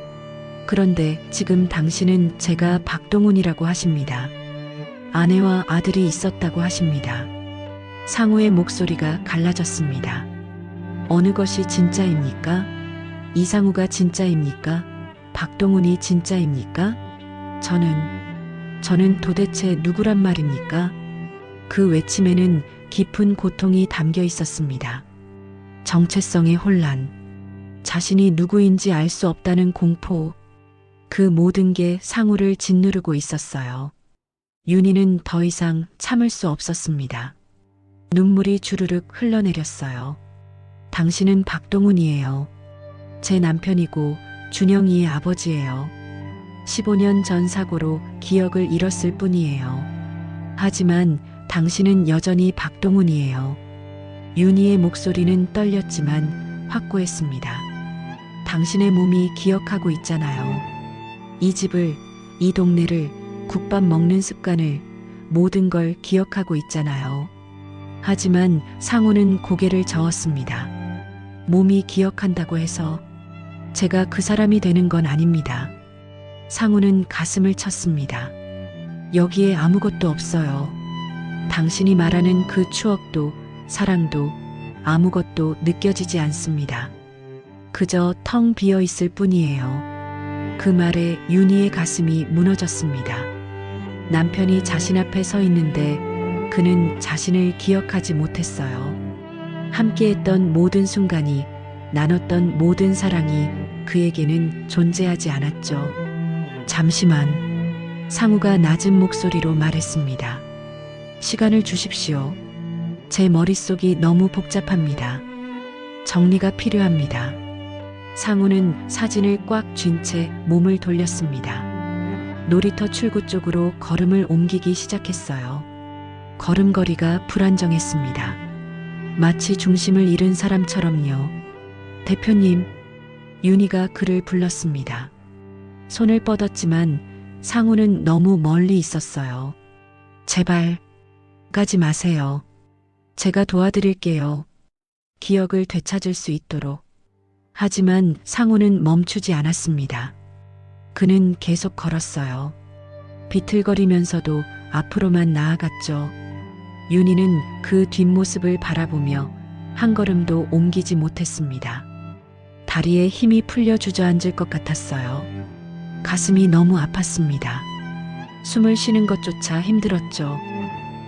그런데 지금 당신은 제가 박동훈이라고 하십니다. 아내와 아들이 있었다고 하십니다. 상우의 목소리가 갈라졌습니다. 어느 것이 진짜입니까? 이상우가 진짜입니까? 박동훈이 진짜입니까? 저는 도대체 누구란 말입니까? 그 외침에는 깊은 고통이 담겨 있었습니다. 정체성의 혼란, 자신이 누구인지 알 수 없다는 공포, 그 모든 게 상우를 짓누르고 있었어요. 윤희는 더 이상 참을 수 없었습니다. 눈물이 주르륵 흘러내렸어요. 당신은 박동훈이에요. 제 남편이고 준영이의 아버지예요. 15년 전 사고로 기억을 잃었을 뿐이에요. 하지만 당신은 여전히 박동훈이에요. 윤희의 목소리는 떨렸지만 확고했습니다. 당신의 몸이 기억하고 있잖아요. 이 집을, 이 동네를, 국밥 먹는 습관을, 모든 걸 기억하고 있잖아요. 하지만 상우는 고개를 저었습니다. 몸이 기억한다고 해서 제가 그 사람이 되는 건 아닙니다. 상우는 가슴을 쳤습니다. 여기에 아무것도 없어요. 당신이 말하는 그 추억도 사랑도 아무것도 느껴지지 않습니다. 그저 텅 비어 있을 뿐이에요. 그 말에 윤희의 가슴이 무너졌습니다. 남편이 자신 앞에 서 있는데 그는 자신을 기억하지 못했어요. 함께했던 모든 순간이, 나눴던 모든 사랑이 그에게는 존재하지 않았죠. 잠시만, 상우가 낮은 목소리로 말했습니다. 시간을 주십시오. 제 머릿속이 너무 복잡합니다. 정리가 필요합니다. 상우는 사진을 꽉 쥔 채 몸을 돌렸습니다. 놀이터 출구 쪽으로 걸음을 옮기기 시작했어요. 걸음걸이가 불안정했습니다. 마치 중심을 잃은 사람처럼요. 대표님, 윤희가 그를 불렀습니다. 손을 뻗었지만 상우는 너무 멀리 있었어요. 제발, 가지 마세요. 제가 도와드릴게요. 기억을 되찾을 수 있도록. 하지만 상우는 멈추지 않았습니다. 그는 계속 걸었어요. 비틀거리면서도 앞으로만 나아갔죠. 윤희는 그 뒷모습을 바라보며 한 걸음도 옮기지 못했습니다. 다리에 힘이 풀려 주저앉을 것 같았어요. 가슴이 너무 아팠습니다. 숨을 쉬는 것조차 힘들었죠.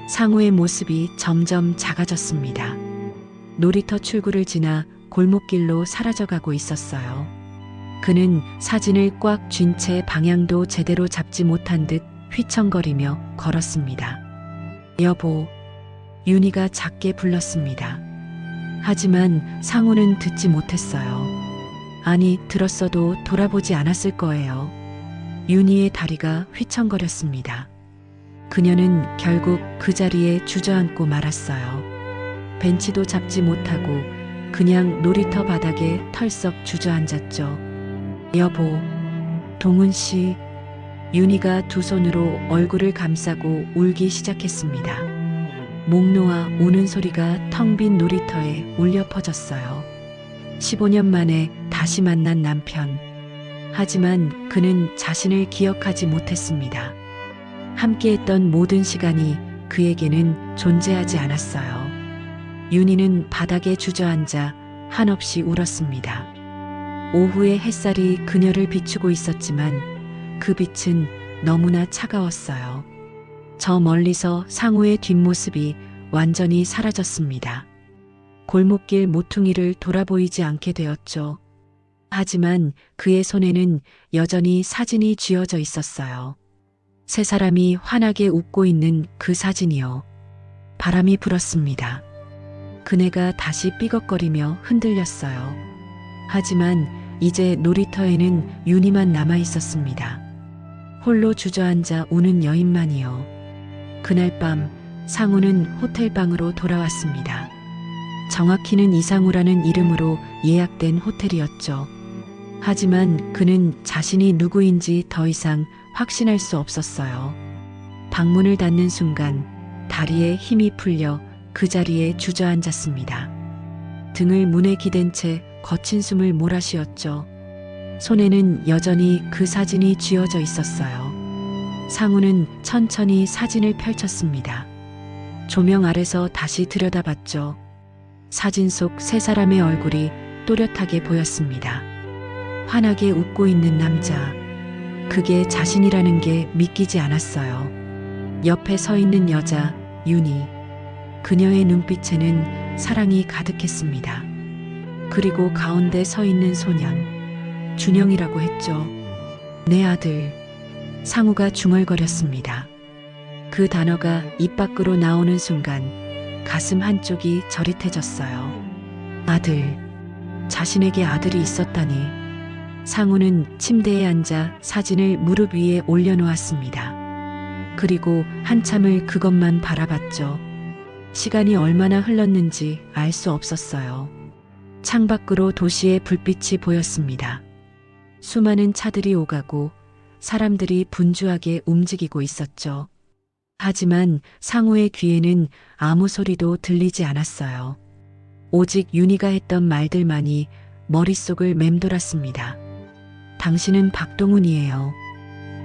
상우의 모습이 점점 작아졌습니다. 놀이터 출구를 지나 골목길로 사라져가고 있었어요. 그는 사진을 꽉 쥔 채 방향도 제대로 잡지 못한 듯 휘청거리며 걸었습니다. 여보, 윤희가 작게 불렀습니다. 하지만 상우는 듣지 못했어요. 아니, 들었어도 돌아보지 않았을 거예요. 윤희의 다리가 휘청거렸습니다. 그녀는 결국 그 자리에 주저앉고 말았어요. 벤치도 잡지 못하고 그냥 놀이터 바닥에 털썩 주저앉았죠. 여보, 동훈 씨. 윤희가 두 손으로 얼굴을 감싸고 울기 시작했습니다. 목 놓아 우는 소리가 텅 빈 놀이터에 울려 퍼졌어요. 15년 만에 다시 만난 남편. 하지만 그는 자신을 기억하지 못했습니다. 함께했던 모든 시간이 그에게는 존재하지 않았어요. 윤희는 바닥에 주저앉아 한없이 울었습니다. 오후의 햇살이 그녀를 비추고 있었지만 그 빛은 너무나 차가웠어요. 저 멀리서 상우의 뒷모습이 완전히 사라졌습니다. 골목길 모퉁이를 돌아보이지 않게 되었죠. 하지만 그의 손에는 여전히 사진이 쥐어져 있었어요. 세 사람이 환하게 웃고 있는 그 사진이요. 바람이 불었습니다. 그네가 다시 삐걱거리며 흔들렸어요. 하지만 이제 놀이터에는 윤희만 남아 있었습니다. 홀로 주저앉아 우는 여인만이요. 그날 밤 상우는 호텔방으로 돌아왔습니다. 정확히는 이상우라는 이름으로 예약된 호텔이었죠. 하지만 그는 자신이 누구인지 더 이상 확신할 수 없었어요. 방문을 닫는 순간 다리에 힘이 풀려 그 자리에 주저앉았습니다. 등을 문에 기댄 채 거친 숨을 몰아쉬었죠. 손에는 여전히 그 사진이 쥐어져 있었어요. 상우는 천천히 사진을 펼쳤습니다. 조명 아래서 다시 들여다봤죠. 사진 속 세 사람의 얼굴이 또렷하게 보였습니다. 환하게 웃고 있는 남자. 그게 자신이라는 게 믿기지 않았어요. 옆에 서 있는 여자, 윤희. 그녀의 눈빛에는 사랑이 가득했습니다. 그리고 가운데 서 있는 소년. 준영이라고 했죠. 내 아들. 상우가 중얼거렸습니다. 그 단어가 입 밖으로 나오는 순간 가슴 한쪽이 저릿해졌어요. 아들. 자신에게 아들이 있었다니. 상우는 침대에 앉아 사진을 무릎 위에 올려놓았습니다. 그리고 한참을 그것만 바라봤죠. 시간이 얼마나 흘렀는지 알 수 없었어요. 창밖으로 도시의 불빛이 보였습니다. 수많은 차들이 오가고 사람들이 분주하게 움직이고 있었죠. 하지만 상우의 귀에는 아무 소리도 들리지 않았어요. 오직 윤희가 했던 말들만이 머릿속을 맴돌았습니다. 당신은 박동훈이에요.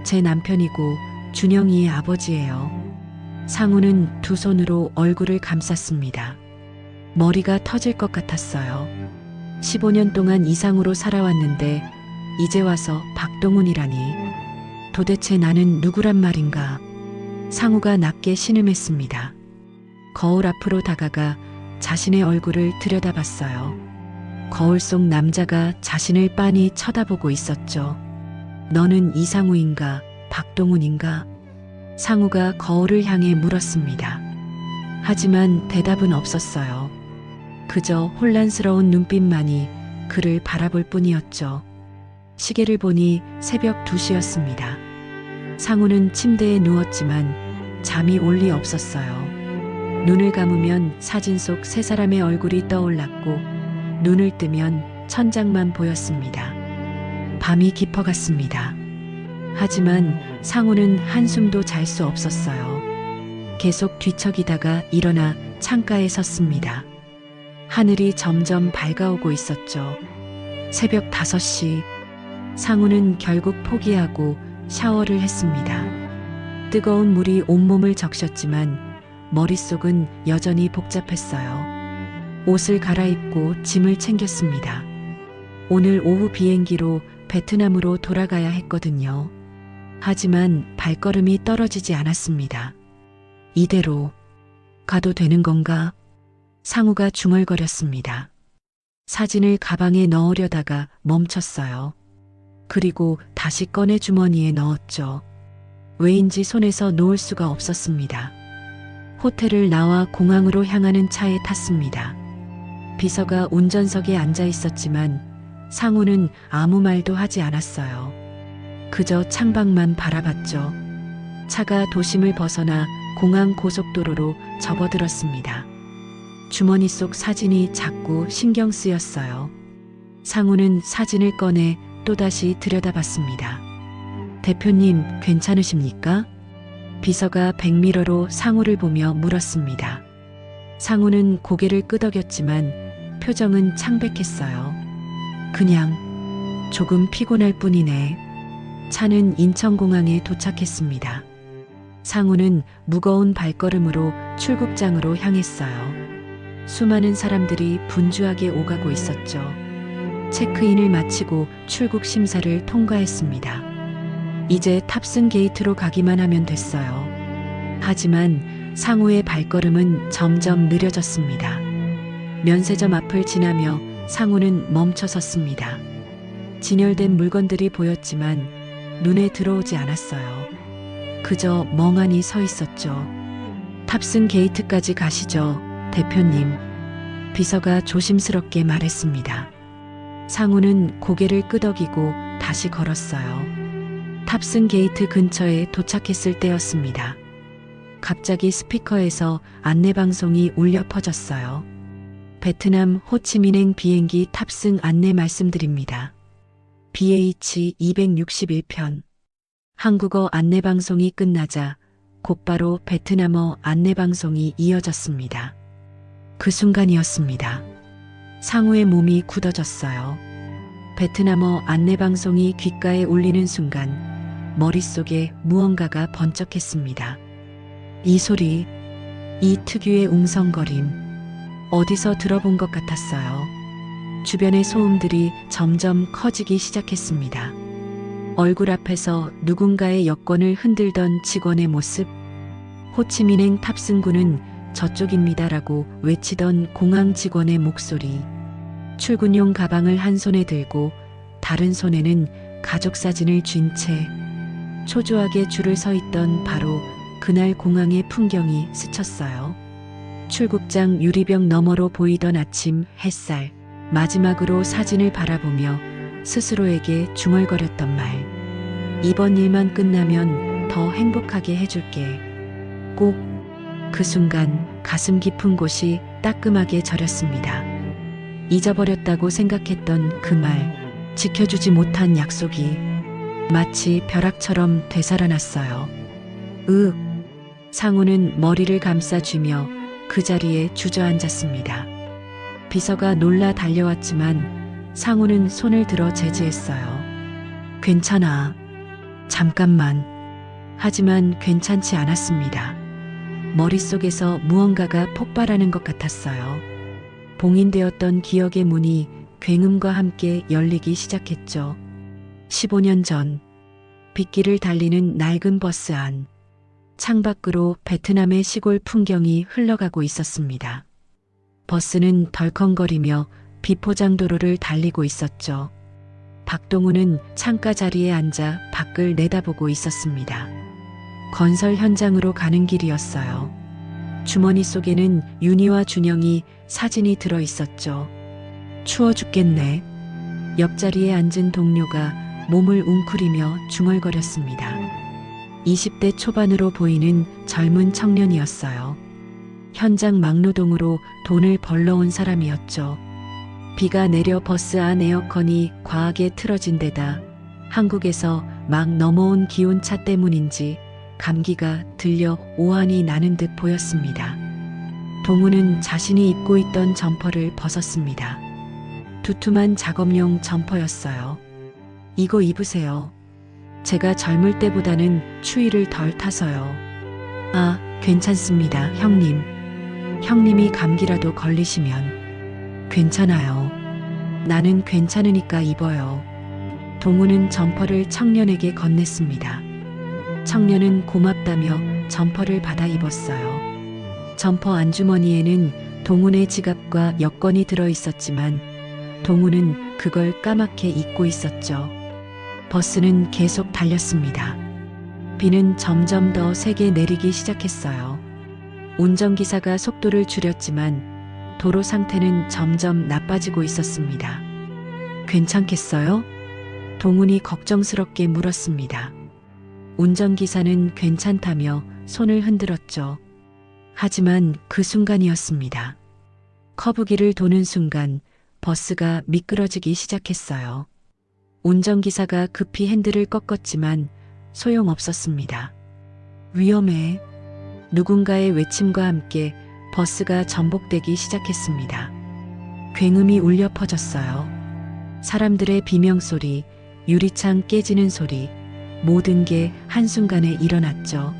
제 남편이고 준영이의 아버지예요. 상우는 두 손으로 얼굴을 감쌌습니다. 머리가 터질 것 같았어요. 15년 동안 이상으로 살아왔는데 이제 와서 박동훈이라니. 도대체 나는 누구란 말인가? 상우가 낮게 신음했습니다. 거울 앞으로 다가가 자신의 얼굴을 들여다봤어요. 거울 속 남자가 자신을 빤히 쳐다보고 있었죠. 너는 이상우인가, 박동훈인가? 상우가 거울을 향해 물었습니다. 하지만 대답은 없었어요. 그저 혼란스러운 눈빛만이 그를 바라볼 뿐이었죠. 시계를 보니 새벽 2시였습니다. 상우는 침대에 누웠지만 잠이 올 리 없었어요. 눈을 감으면 사진 속 세 사람의 얼굴이 떠올랐고 눈을 뜨면 천장만 보였습니다. 밤이 깊어갔습니다. 하지만 상우는 한숨도 잘 수 없었어요. 계속 뒤척이다가 일어나 창가에 섰습니다. 하늘이 점점 밝아오고 있었죠. 새벽 5시. 상우는 결국 포기하고 샤워를 했습니다. 뜨거운 물이 온몸을 적셨지만 머릿속은 여전히 복잡했어요. 옷을 갈아입고 짐을 챙겼습니다. 오늘 오후 비행기로 베트남으로 돌아가야 했거든요. 하지만 발걸음이 떨어지지 않았습니다. 이대로 가도 되는 건가? 상우가 중얼거렸습니다. 사진을 가방에 넣으려다가 멈췄어요. 그리고 다시 꺼내 주머니에 넣었죠. 왜인지 손에서 놓을 수가 없었습니다. 호텔을 나와 공항으로 향하는 차에 탔습니다. 비서가 운전석에 앉아 있었지만 상우는 아무 말도 하지 않았어요. 그저 창밖만 바라봤죠. 차가 도심을 벗어나 공항 고속도로로 접어들었습니다. 주머니 속 사진이 자꾸 신경 쓰였어요. 상우는 사진을 꺼내 또다시 들여다봤습니다. 대표님, 괜찮으십니까? 비서가 백미러로 상우를 보며 물었습니다. 상우는 고개를 끄덕였지만 표정은 창백했어요. 그냥 조금 피곤할 뿐이네. 차는 인천공항에 도착했습니다. 상우는 무거운 발걸음으로 출국장으로 향했어요. 수많은 사람들이 분주하게 오가고 있었죠. 체크인을 마치고 출국 심사를 통과했습니다. 이제 탑승 게이트로 가기만 하면 됐어요. 하지만 상우의 발걸음은 점점 느려졌습니다. 면세점 앞을 지나며 상우는 멈춰 섰습니다. 진열된 물건들이 보였지만 눈에 들어오지 않았어요. 그저 멍하니 서 있었죠. 탑승 게이트까지 가시죠, 대표님. 비서가 조심스럽게 말했습니다. 상우는 고개를 끄덕이고 다시 걸었어요. 탑승 게이트 근처에 도착했을 때였습니다. 갑자기 스피커에서 안내방송이 울려 퍼졌어요. 베트남 호치민행 비행기 탑승 안내 말씀드립니다. BH261편. 한국어 안내방송이 끝나자 곧바로 베트남어 안내방송이 이어졌습니다. 그 순간이었습니다. 상우의 몸이 굳어졌어요. 베트남어 안내방송이 귓가에 울리는 순간 머릿속에 무언가가 번쩍했습니다. 이 소리, 이 특유의 웅성거림, 어디서 들어본 것 같았어요. 주변의 소음들이 점점 커지기 시작했습니다. 얼굴 앞에서 누군가의 여권을 흔들던 직원의 모습, 호치민행 탑승구는 저쪽입니다라고 외치던 공항 직원의 목소리, 출근용 가방을 한 손에 들고 다른 손에는 가족 사진을 쥔 채 초조하게 줄을 서 있던 바로 그날 공항의 풍경이 스쳤어요. 출국장 유리병 너머로 보이던 아침 햇살, 마지막으로 사진을 바라보며 스스로에게 중얼거렸던 말. 이번 일만 끝나면 더 행복하게 해줄게. 꼭 그 순간 가슴 깊은 곳이 따끔하게 저렸습니다. 잊어버렸다고 생각했던 그 말, 지켜주지 못한 약속이 마치 벼락처럼 되살아났어요. 상우는 머리를 감싸쥐며 그 자리에 주저앉았습니다. 비서가 놀라 달려왔지만 상우는 손을 들어 제지했어요. 괜찮아. 잠깐만. 하지만 괜찮지 않았습니다. 머릿속에서 무언가가 폭발하는 것 같았어요. 봉인되었던 기억의 문이 굉음과 함께 열리기 시작했죠. 15년 전, 빗길을 달리는 낡은 버스 안, 창밖으로 베트남의 시골 풍경이 흘러가고 있었습니다. 버스는 덜컹거리며 비포장도로를 달리고 있었죠. 박동우는 창가 자리에 앉아 밖을 내다보고 있었습니다. 건설 현장으로 가는 길이었어요. 주머니 속에는 윤희와 준영이 사진이 들어 있었죠. 추워 죽겠네. 옆자리에 앉은 동료가 몸을 웅크리며 중얼거렸습니다. 20대 초반으로 보이는 젊은 청년이었어요. 현장 막노동으로 돈을 벌러 온 사람이었죠. 비가 내려 버스 안 에어컨이 과하게 틀어진 데다 한국에서 막 넘어온 기온차 때문인지 감기가 들려 오한이 나는 듯 보였습니다. 동우는 자신이 입고 있던 점퍼를 벗었습니다. 두툼한 작업용 점퍼였어요. 이거 입으세요. 제가 젊을 때보다는 추위를 덜 타서요. 아, 괜찮습니다, 형님. 형님이 감기라도 걸리시면. 괜찮아요. 나는 괜찮으니까 입어요. 동우는 점퍼를 청년에게 건넸습니다. 청년은 고맙다며 점퍼를 받아 입었어요. 점퍼 안주머니에는 동훈의 지갑과 여권이 들어 있었지만 동훈은 그걸 까맣게 잊고 있었죠. 버스는 계속 달렸습니다. 비는 점점 더 세게 내리기 시작했어요. 운전기사가 속도를 줄였지만 도로 상태는 점점 나빠지고 있었습니다. 괜찮겠어요? 동훈이 걱정스럽게 물었습니다. 운전기사는 괜찮다며 손을 흔들었죠. 하지만 그 순간이었습니다. 커브길을 도는 순간 버스가 미끄러지기 시작했어요. 운전기사가 급히 핸들을 꺾었지만 소용없었습니다. 위험해. 누군가의 외침과 함께 버스가 전복되기 시작했습니다. 굉음이 울려 퍼졌어요. 사람들의 비명소리, 유리창 깨지는 소리, 모든 게 한순간에 일어났죠.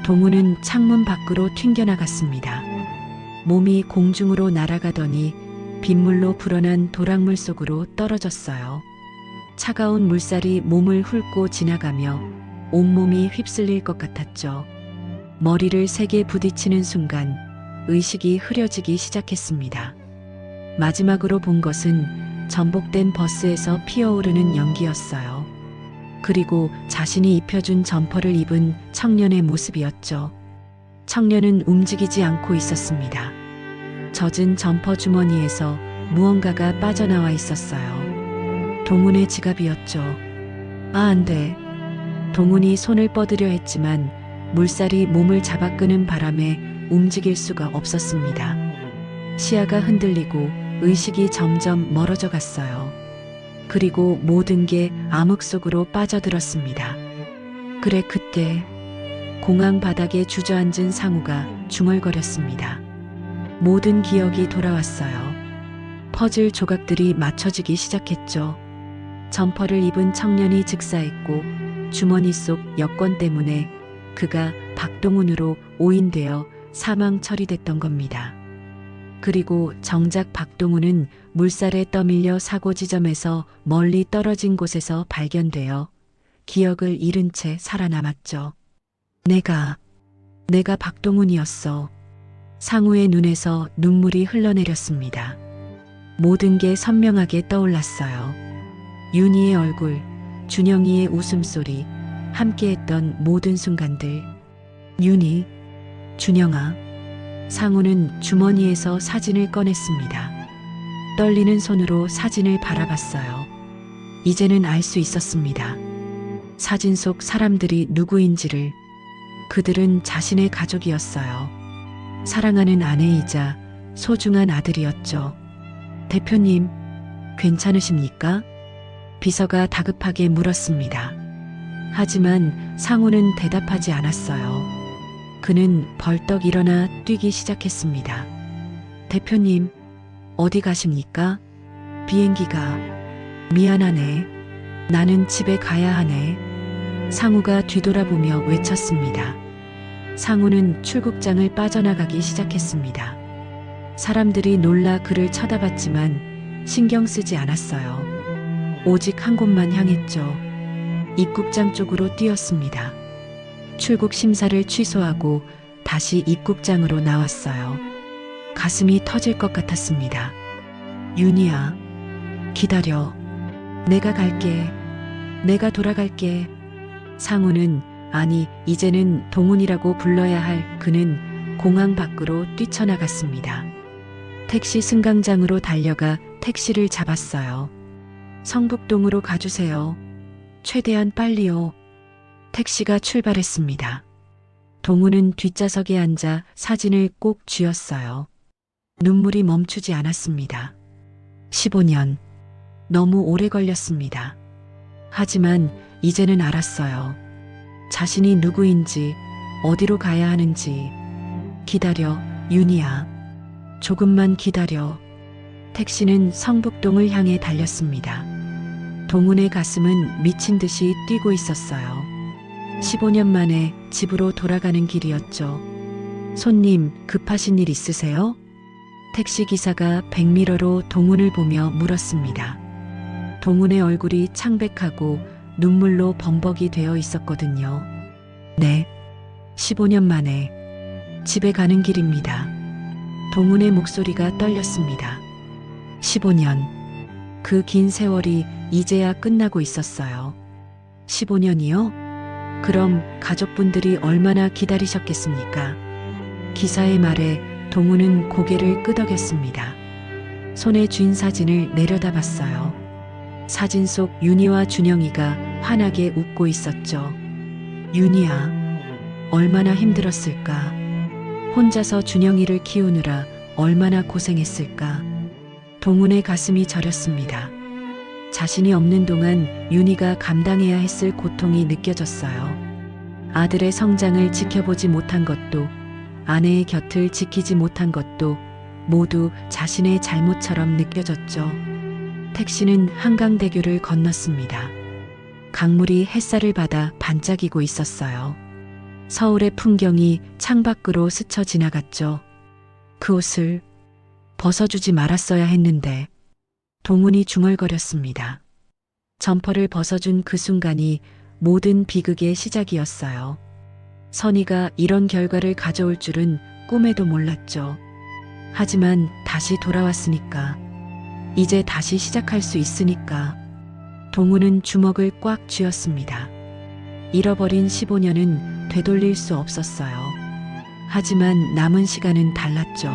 동우는 창문 밖으로 튕겨나갔습니다. 몸이 공중으로 날아가더니 빗물로 불어난 도랑물 속으로 떨어졌어요. 차가운 물살이 몸을 훑고 지나가며 온몸이 휩쓸릴 것 같았죠. 머리를 세게 부딪히는 순간 의식이 흐려지기 시작했습니다. 마지막으로 본 것은 전복된 버스에서 피어오르는 연기였어요. 그리고 자신이 입혀준 점퍼를 입은 청년의 모습이었죠. 청년은 움직이지 않고 있었습니다. 젖은 점퍼 주머니에서 무언가가 빠져나와 있었어요. 동훈의 지갑이었죠. 아, 안 돼. 동훈이 손을 뻗으려 했지만 물살이 몸을 잡아끄는 바람에 움직일 수가 없었습니다. 시야가 흔들리고 의식이 점점 멀어져 갔어요. 그리고 모든 게 암흑 속으로 빠져들었습니다. 그래, 그때 공항 바닥에 주저앉은 상우가 중얼거렸습니다. 모든 기억이 돌아왔어요. 퍼즐 조각들이 맞춰지기 시작했죠. 점퍼를 입은 청년이 즉사했고 주머니 속 여권 때문에 그가 박동훈으로 오인되어 사망 처리됐던 겁니다. 그리고 정작 박동훈은 물살에 떠밀려 사고 지점에서 멀리 떨어진 곳에서 발견되어 기억을 잃은 채 살아남았죠. 내가 박동훈이었어. 상우의 눈에서 눈물이 흘러내렸습니다. 모든 게 선명하게 떠올랐어요. 윤희의 얼굴, 준영이의 웃음소리, 함께했던 모든 순간들. 윤희, 준영아. 상우는 주머니에서 사진을 꺼냈습니다. 떨리는 손으로 사진을 바라봤어요. 이제는 알 수 있었습니다. 사진 속 사람들이 누구인지를. 그들은 자신의 가족이었어요. 사랑하는 아내이자 소중한 아들이었죠. 대표님, 괜찮으십니까? 비서가 다급하게 물었습니다. 하지만 상우는 대답하지 않았어요. 그는 벌떡 일어나 뛰기 시작했습니다. 대표님, 어디 가십니까? 비행기가. 미안하네. 나는 집에 가야 하네. 상우가 뒤돌아보며 외쳤습니다. 상우는 출국장을 빠져나가기 시작했습니다. 사람들이 놀라 그를 쳐다봤지만 신경 쓰지 않았어요. 오직 한 곳만 향했죠. 입국장 쪽으로 뛰었습니다. 출국 심사를 취소하고 다시 입국장으로 나왔어요. 가슴이 터질 것 같았습니다. 윤희야, 기다려. 내가 갈게. 내가 돌아갈게. 상우는, 아니, 이제는 동훈이라고 불러야 할 그는 공항 밖으로 뛰쳐나갔습니다. 택시 승강장으로 달려가 택시를 잡았어요. 성북동으로 가주세요. 최대한 빨리요. 택시가 출발했습니다. 동훈은 뒷좌석에 앉아 사진을 꼭 쥐었어요. 눈물이 멈추지 않았습니다. 15년. 너무 오래 걸렸습니다. 하지만 이제는 알았어요. 자신이 누구인지, 어디로 가야 하는지. 기다려, 윤희야. 조금만 기다려. 택시는 성북동을 향해 달렸습니다. 동훈의 가슴은 미친 듯이 뛰고 있었어요. 15년 만에 집으로 돌아가는 길이었죠. 손님, 급하신 일 있으세요? 택시 기사가 백미러로 동훈을 보며 물었습니다. 동훈의 얼굴이 창백하고 눈물로 범벅이 되어 있었거든요. 네. 15년 만에 집에 가는 길입니다. 동훈의 목소리가 떨렸습니다. 15년. 그 긴 세월이 이제야 끝나고 있었어요. 15년이요? 그럼 가족분들이 얼마나 기다리셨겠습니까? 기사의 말에 동훈은 고개를 끄덕였습니다. 손에 쥔 사진을 내려다봤어요. 사진 속 윤희와 준영이가 환하게 웃고 있었죠. 윤희야, 얼마나 힘들었을까? 혼자서 준영이를 키우느라 얼마나 고생했을까? 동훈의 가슴이 저렸습니다. 자신이 없는 동안 윤희가 감당해야 했을 고통이 느껴졌어요. 아들의 성장을 지켜보지 못한 것도, 아내의 곁을 지키지 못한 것도 모두 자신의 잘못처럼 느껴졌죠. 택시는 한강대교를 건넜습니다. 강물이 햇살을 받아 반짝이고 있었어요. 서울의 풍경이 창밖으로 스쳐 지나갔죠. 그 옷을 벗어주지 말았어야 했는데. 동훈이 중얼거렸습니다. 점퍼를 벗어준 그 순간이 모든 비극의 시작이었어요. 선희가 이런 결과를 가져올 줄은 꿈에도 몰랐죠. 하지만 다시 돌아왔으니까. 이제 다시 시작할 수 있으니까. 동훈은 주먹을 꽉 쥐었습니다. 잃어버린 15년은 되돌릴 수 없었어요. 하지만 남은 시간은 달랐죠.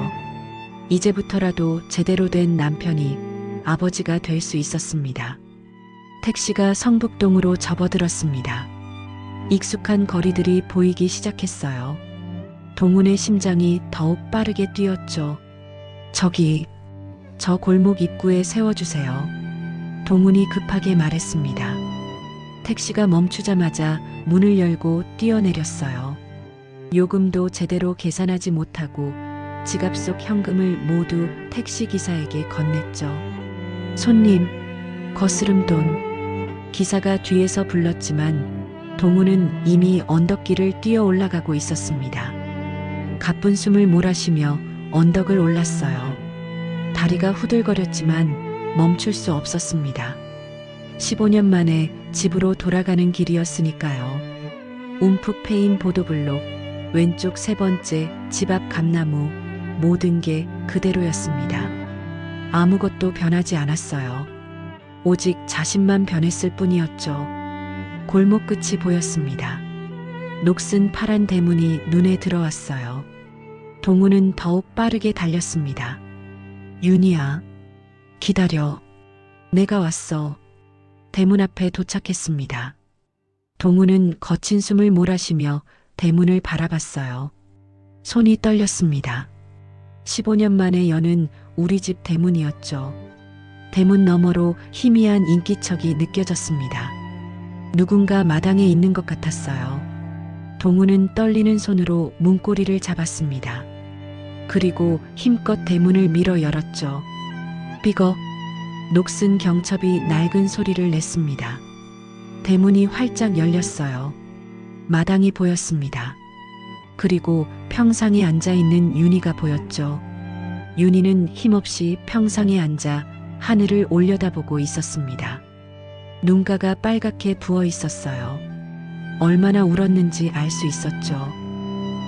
이제부터라도 제대로 된 남편이, 아버지가 될 수 있었습니다. 택시가 성북동으로 접어들었습니다. 익숙한 거리들이 보이기 시작했어요. 동훈의 심장이 더욱 빠르게 뛰었죠. 저기, 저 골목 입구에 세워주세요. 동훈이 급하게 말했습니다. 택시가 멈추자마자 문을 열고 뛰어내렸어요. 요금도 제대로 계산하지 못하고 지갑 속 현금을 모두 택시 기사에게 건넸죠. 손님, 거스름돈. 기사가 뒤에서 불렀지만 동훈은 이미 언덕길을 뛰어 올라가고 있었습니다. 가쁜 숨을 몰아쉬며 언덕을 올랐어요. 다리가 후들거렸지만 멈출 수 없었습니다. 15년 만에 집으로 돌아가는 길이었으니까요. 움푹 패인 보도블록, 왼쪽 세 번째 집 앞 감나무, 모든 게 그대로였습니다. 아무것도 변하지 않았어요. 오직 자신만 변했을 뿐이었죠. 골목 끝이 보였습니다. 녹슨 파란 대문이 눈에 들어왔어요. 동우는 더욱 빠르게 달렸습니다. 윤희야, 기다려. 내가 왔어. 대문 앞에 도착했습니다. 동우는 거친 숨을 몰아쉬며 대문을 바라봤어요. 손이 떨렸습니다. 15년 만에 여는 우리 집 대문이었죠. 대문 너머로 희미한 인기척이 느껴졌습니다. 누군가 마당에 있는 것 같았어요. 동우는 떨리는 손으로 문고리를 잡았습니다. 그리고 힘껏 대문을 밀어 열었죠. 삐걱, 녹슨 경첩이 낡은 소리를 냈습니다. 대문이 활짝 열렸어요. 마당이 보였습니다. 그리고 평상에 앉아있는 윤희가 보였죠. 윤희는 힘없이 평상에 앉아 하늘을 올려다보고 있었습니다. 눈가가 빨갛게 부어 있었어요. 얼마나 울었는지 알 수 있었죠.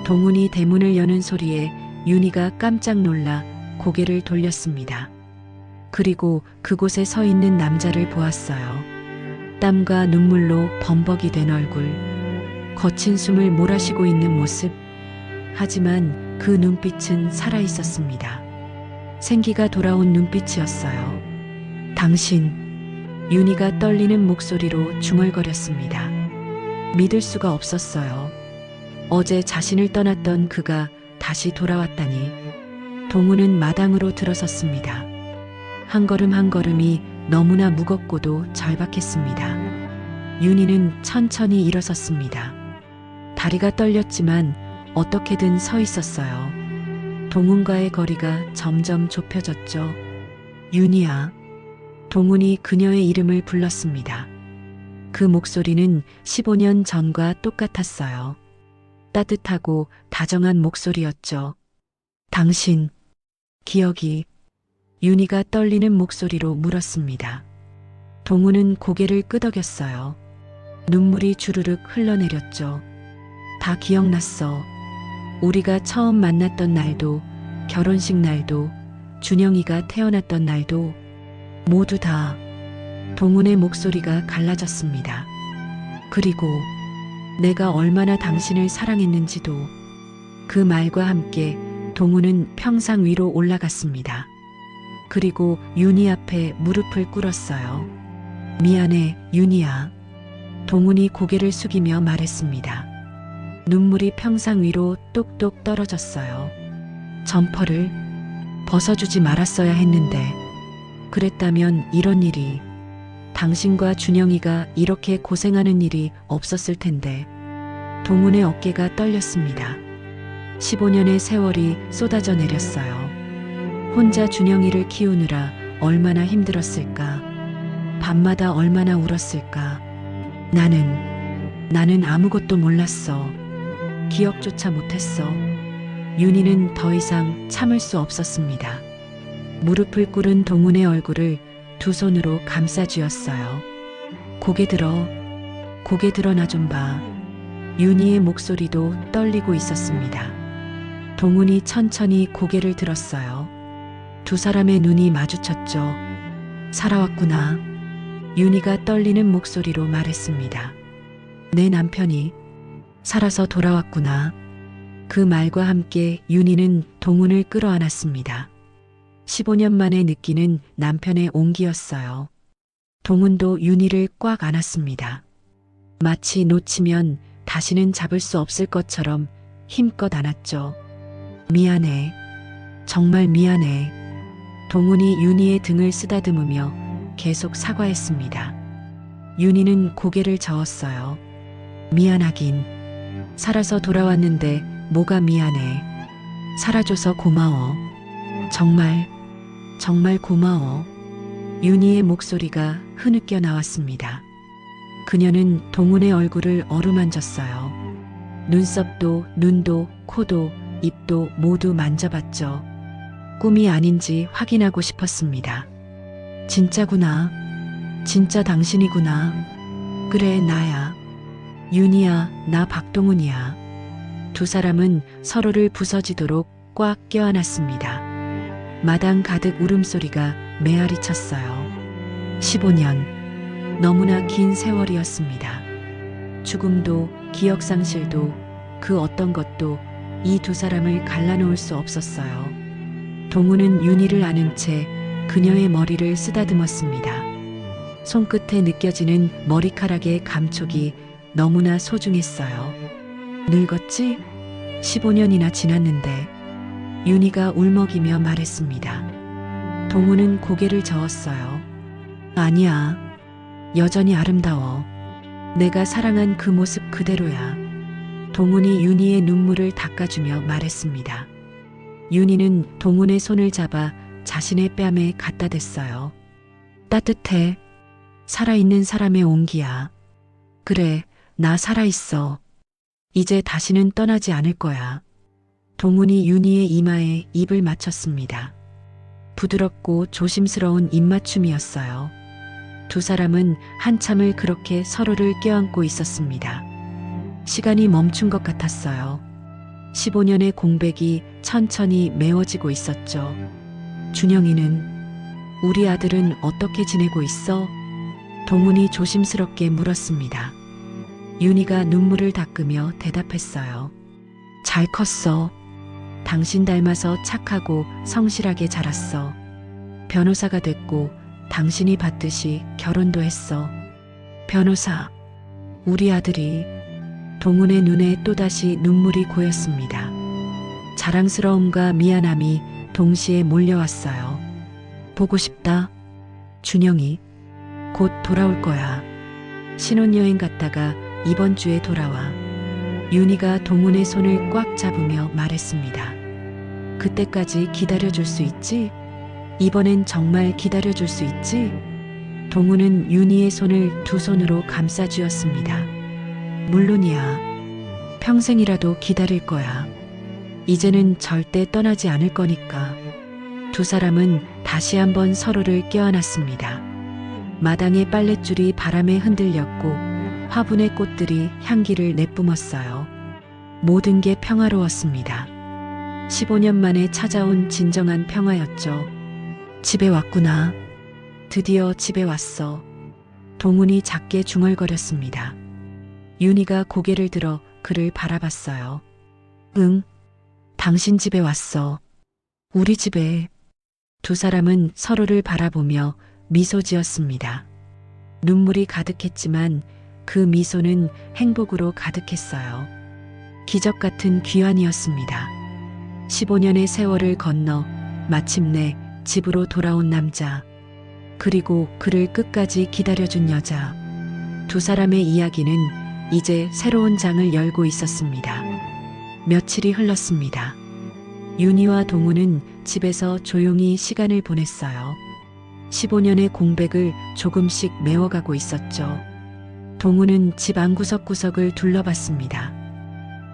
동훈이 대문을 여는 소리에 윤희가 깜짝 놀라 고개를 돌렸습니다. 그리고 그곳에 서 있는 남자를 보았어요. 땀과 눈물로 범벅이 된 얼굴, 거친 숨을 몰아쉬고 있는 모습. 하지만 그 눈빛은 살아 있었습니다. 생기가 돌아온 눈빛이었어요. 당신, 윤희가 떨리는 목소리로 중얼거렸습니다. 믿을 수가 없었어요. 어제 자신을 떠났던 그가 다시 돌아왔다니. 동우는 마당으로 들어섰습니다. 한 걸음 한 걸음이 너무나 무겁고도 절박했습니다. 윤희는 천천히 일어섰습니다. 다리가 떨렸지만 어떻게든 서 있었어요. 동훈과의 거리가 점점 좁혀졌죠. 윤희야. 동훈이 그녀의 이름을 불렀습니다. 그 목소리는 15년 전과 똑같았어요. 따뜻하고 다정한 목소리였죠. 당신, 기억이. 윤희가 떨리는 목소리로 물었습니다. 동우는 고개를 끄덕였어요. 눈물이 주르륵 흘러내렸죠. 다 기억났어. 우리가 처음 만났던 날도, 결혼식 날도, 준영이가 태어났던 날도, 모두 다. 동훈의 목소리가 갈라졌습니다. 그리고 내가 얼마나 당신을 사랑했는지도. 그 말과 함께 동훈은 평상 위로 올라갔습니다. 그리고 윤희 앞에 무릎을 꿇었어요. 미안해, 윤희야. 동훈이 고개를 숙이며 말했습니다. 눈물이 평상 위로 똑똑 떨어졌어요. 점퍼를 벗어주지 말았어야 했는데. 그랬다면 이런 일이, 당신과 준영이가 이렇게 고생하는 일이 없었을 텐데. 동훈의 어깨가 떨렸습니다. 15년의 세월이 쏟아져 내렸어요. 혼자 준영이를 키우느라 얼마나 힘들었을까. 밤마다 얼마나 울었을까. 나는 아무것도 몰랐어. 기억조차 못했어. 윤희는 더 이상 참을 수 없었습니다. 무릎을 꿇은 동훈의 얼굴을 두 손으로 감싸 쥐었어요. 고개 들어 나 좀 봐. 윤희의 목소리도 떨리고 있었습니다. 동훈이 천천히 고개를 들었어요. 두 사람의 눈이 마주쳤죠. 살아왔구나. 윤희가 떨리는 목소리로 말했습니다. 내 남편이 살아서 돌아왔구나. 그 말과 함께 윤희는 동훈을 끌어안았습니다. 15년 만에 느끼는 남편의 온기였어요. 동훈도 윤희를 꽉 안았습니다. 마치 놓치면 다시는 잡을 수 없을 것처럼 힘껏 안았죠. 미안해. 정말 미안해. 동훈이 윤희의 등을 쓰다듬으며 계속 사과했습니다. 윤희는 고개를 저었어요. 미안하긴. 살아서 돌아왔는데 뭐가 미안해. 살아줘서 고마워. 정말 고마워. 윤희의 목소리가 흐느껴 나왔습니다. 그녀는 동훈의 얼굴을 어루만졌어요. 눈썹도, 눈도, 코도, 입도 모두 만져봤죠. 꿈이 아닌지 확인하고 싶었습니다. 진짜구나. 진짜 당신이구나. 그래, 나야. 윤희야, 나 박동훈이야. 두 사람은 서로를 부서지도록 꽉 껴안았습니다. 마당 가득 울음소리가 메아리 쳤어요. 15년. 너무나 긴 세월이었습니다. 죽음도 기억상실도 그 어떤 것도 이 두 사람을 갈라놓을 수 없었어요. 동우는 윤희를 아는 채 그녀의 머리를 쓰다듬었습니다. 손끝에 느껴지는 머리카락의 감촉이 너무나 소중했어요. 늙었지? 15년이나 지났는데 윤희가 울먹이며 말했습니다. 동우는 고개를 저었어요. 아니야. 여전히 아름다워. 내가 사랑한 그 모습 그대로야. 동훈이 윤희의 눈물을 닦아주며 말했습니다. 윤희는 동훈의 손을 잡아 자신의 뺨에 갖다 댔어요. 따뜻해. 살아있는 사람의 온기야. 그래, 나 살아있어. 이제 다시는 떠나지 않을 거야. 동훈이 윤희의 이마에 입을 맞췄습니다. 부드럽고 조심스러운 입맞춤이었어요. 두 사람은 한참을 그렇게 서로를 껴안고 있었습니다. 시간이 멈춘 것 같았어요. 15년의 공백이 천천히 메워지고 있었죠. 준영이는 우리 아들은 어떻게 지내고 있어? 동훈이 조심스럽게 물었습니다. 윤희가 눈물을 닦으며 대답했어요. 잘 컸어. 당신 닮아서 착하고 성실하게 자랐어. 변호사가 됐고 당신이 받듯이 결혼도 했어. 변호사, 우리 아들이. 동훈의 눈에 또다시 눈물이 고였습니다. 자랑스러움과 미안함이 동시에 몰려왔어요. 보고 싶다. 준영이 곧 돌아올 거야. 신혼여행 갔다가 이번 주에 돌아와. 윤희가 동훈의 손을 꽉 잡으며 말했습니다. 그때까지 기다려줄 수 있지? 이번엔 정말 기다려줄 수 있지? 동훈은 윤희의 손을 두 손으로 감싸쥐었습니다. 물론이야. 평생이라도 기다릴 거야. 이제는 절대 떠나지 않을 거니까. 두 사람은 다시 한번 서로를 껴안았습니다. 마당의 빨랫줄이 바람에 흔들렸고 화분의 꽃들이 향기를 내뿜었어요. 모든 게 평화로웠습니다. 15년 만에 찾아온 진정한 평화였죠. 집에 왔구나. 드디어 집에 왔어. 동훈이 작게 중얼거렸습니다. 윤희가 고개를 들어 그를 바라봤어요. 응, 당신 집에 왔어. 우리 집에. 두 사람은 서로를 바라보며 미소 지었습니다. 눈물이 가득했지만 그 미소는 행복으로 가득했어요. 기적 같은 귀환이었습니다. 15년의 세월을 건너 마침내 집으로 돌아온 남자. 그리고 그를 끝까지 기다려준 여자. 두 사람의 이야기는 이제 새로운 장을 열고 있었습니다. 며칠이 흘렀습니다. 윤희와 동훈은 집에서 조용히 시간을 보냈어요. 15년의 공백을 조금씩 메워가고 있었죠. 동훈은 집 안구석구석을 둘러봤습니다.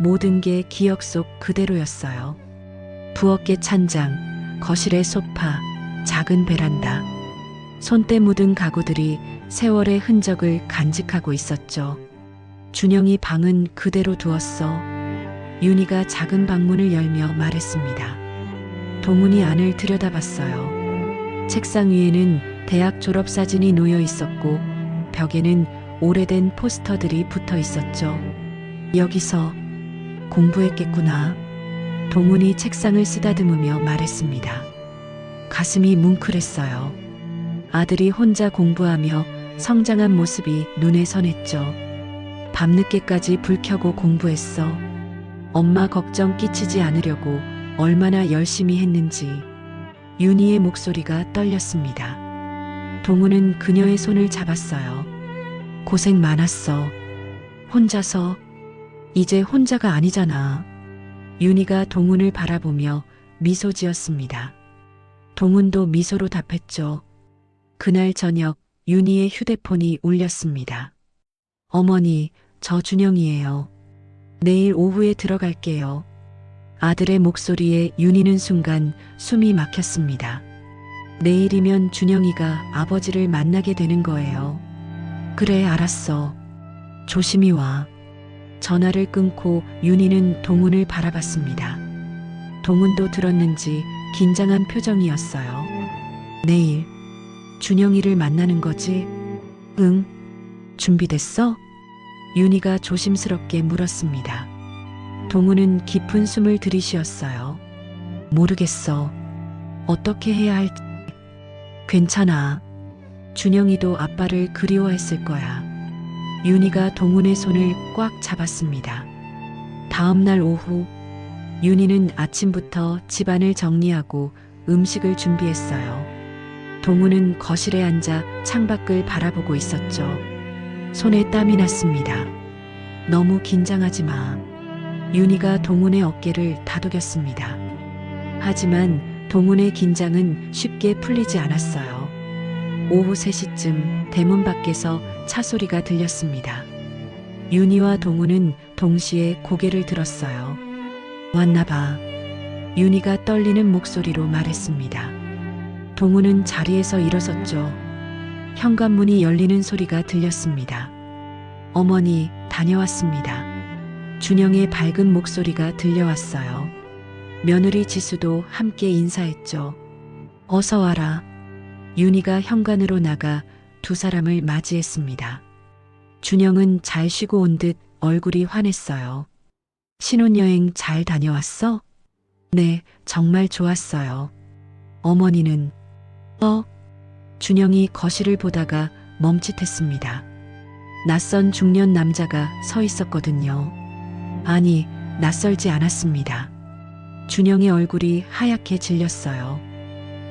모든 게 기억 속 그대로였어요. 부엌의 찬장, 거실의 소파, 작은 베란다. 손때 묻은 가구들이 세월의 흔적을 간직하고 있었죠. 준영이 방은 그대로 두었어. 윤희가 작은 방문을 열며 말했습니다. 동훈이 안을 들여다봤어요. 책상 위에는 대학 졸업 사진이 놓여 있었고 벽에는 오래된 포스터들이 붙어 있었죠. 여기서 공부했겠구나. 동훈이 책상을 쓰다듬으며 말했습니다. 가슴이 뭉클했어요. 아들이 혼자 공부하며 성장한 모습이 눈에 선했죠. 밤늦게까지 불 켜고 공부했어. 엄마 걱정 끼치지 않으려고 얼마나 열심히 했는지. 윤희의 목소리가 떨렸습니다. 동훈은 그녀의 손을 잡았어요. 고생 많았어. 혼자서. 이제 혼자가 아니잖아. 윤희가 동훈을 바라보며 미소 지었습니다. 동훈도 미소로 답했죠. 그날 저녁 윤희의 휴대폰이 울렸습니다. 어머니, 저 준영이에요. 내일 오후에 들어갈게요. 아들의 목소리에 윤희는 순간 숨이 막혔습니다. 내일이면 준영이가 아버지를 만나게 되는 거예요. 그래, 알았어. 조심히 와. 전화를 끊고 윤희는 동훈을 바라봤습니다. 동훈도 들었는지 긴장한 표정이었어요. 내일 준영이를 만나는 거지? 응. 준비됐어? 윤희가 조심스럽게 물었습니다. 동우는 깊은 숨을 들이쉬었어요. 모르겠어. 어떻게 해야 할지. 괜찮아. 준영이도 아빠를 그리워했을 거야. 윤희가 동훈의 손을 꽉 잡았습니다. 다음 날 오후, 윤희는 아침부터 집안을 정리하고 음식을 준비했어요. 동훈은 거실에 앉아 창밖을 바라보고 있었죠. 손에 땀이 났습니다. 너무 긴장하지 마. 윤희가 동훈의 어깨를 다독였습니다. 하지만 동훈의 긴장은 쉽게 풀리지 않았어요. 오후 3시쯤 대문 밖에서 차 소리가 들렸습니다. 윤희와 동훈은 동시에 고개를 들었어요. 왔나 봐. 윤희가 떨리는 목소리로 말했습니다. 동훈은 자리에서 일어섰죠. 현관문이 열리는 소리가 들렸습니다. 어머니, 다녀왔습니다. 준영의 밝은 목소리가 들려왔어요. 며느리 지수도 함께 인사했죠. 어서 와라. 윤희가 현관으로 나가 두 사람을 맞이했습니다. 준영은 잘 쉬고 온 듯 얼굴이 환했어요. 신혼여행 잘 다녀왔어? 네, 정말 좋았어요. 어머니는? 준영이 거실을 보다가 멈칫했습니다. 낯선 중년 남자가 서 있었거든요. 아니, 낯설지 않았습니다. 준영의 얼굴이 하얗게 질렸어요.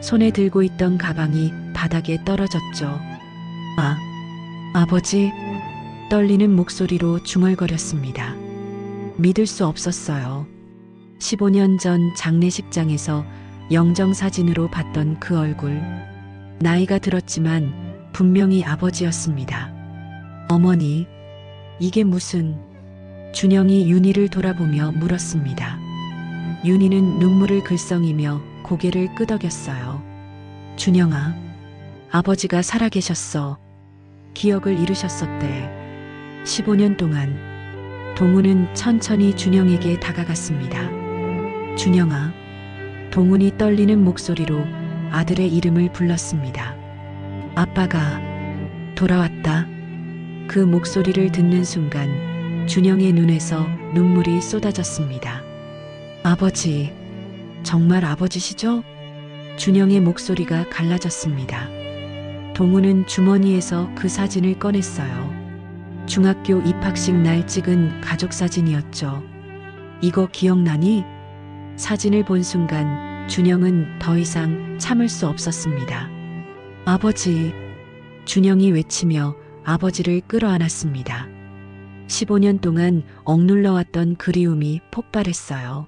손에 들고 있던 가방이 바닥에 떨어졌죠. 아버지? 떨리는 목소리로 중얼거렸습니다. 믿을 수 없었어요. 15년 전 장례식장에서 영정사진으로 봤던 그 얼굴. 나이가 들었지만 분명히 아버지였습니다. 어머니, 이게 무슨... 준영이 윤희를 돌아보며 물었습니다. 윤희는 눈물을 글썽이며 고개를 끄덕였어요. 준영아, 아버지가 살아계셨어. 기억을 잃으셨었대. 15년 동안. 동훈은 천천히 준영에게 다가갔습니다. 준영아. 동훈이 떨리는 목소리로 아들의 이름을 불렀습니다. 아빠가 돌아왔다. 그 목소리를 듣는 순간 준영의 눈에서 눈물이 쏟아졌습니다. 아버지, 정말 아버지시죠? 준영의 목소리가 갈라졌습니다. 동훈은 주머니에서 그 사진을 꺼냈어요. 중학교 입학식 날 찍은 가족 사진이었죠. 이거 기억나니? 사진을 본 순간 준영은 더 이상 참을 수 없었습니다. 아버지, 준영이 외치며 아버지를 끌어안았습니다. 15년 동안 억눌러왔던 그리움이 폭발했어요.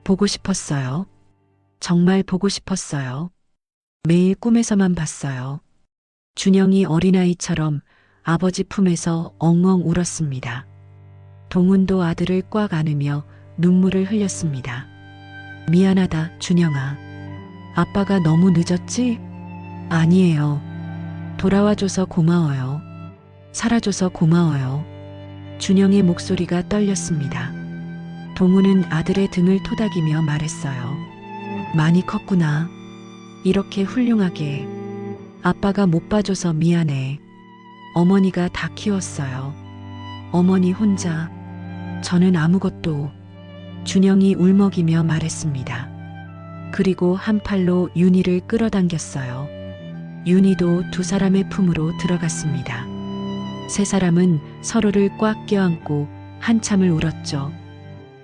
보고 싶었어요. 정말 보고 싶었어요. 매일 꿈에서만 봤어요. 준영이 어린아이처럼 아버지 품에서 엉엉 울었습니다. 동훈도 아들을 꽉 안으며 눈물을 흘렸습니다. 미안하다, 준영아. 아빠가 너무 늦었지? 아니에요. 돌아와줘서 고마워요. 살아줘서 고마워요. 준영의 목소리가 떨렸습니다. 동훈은 아들의 등을 토닥이며 말했어요. 많이 컸구나. 이렇게 훌륭하게. 아빠가 못 봐줘서 미안해. 어머니가 다 키웠어요. 어머니 혼자. 저는 아무것도. 준영이 울먹이며 말했습니다. 그리고 한 팔로 윤희를 끌어당겼어요. 윤희도 두 사람의 품으로 들어갔습니다. 세 사람은 서로를 꽉 껴안고 한참을 울었죠.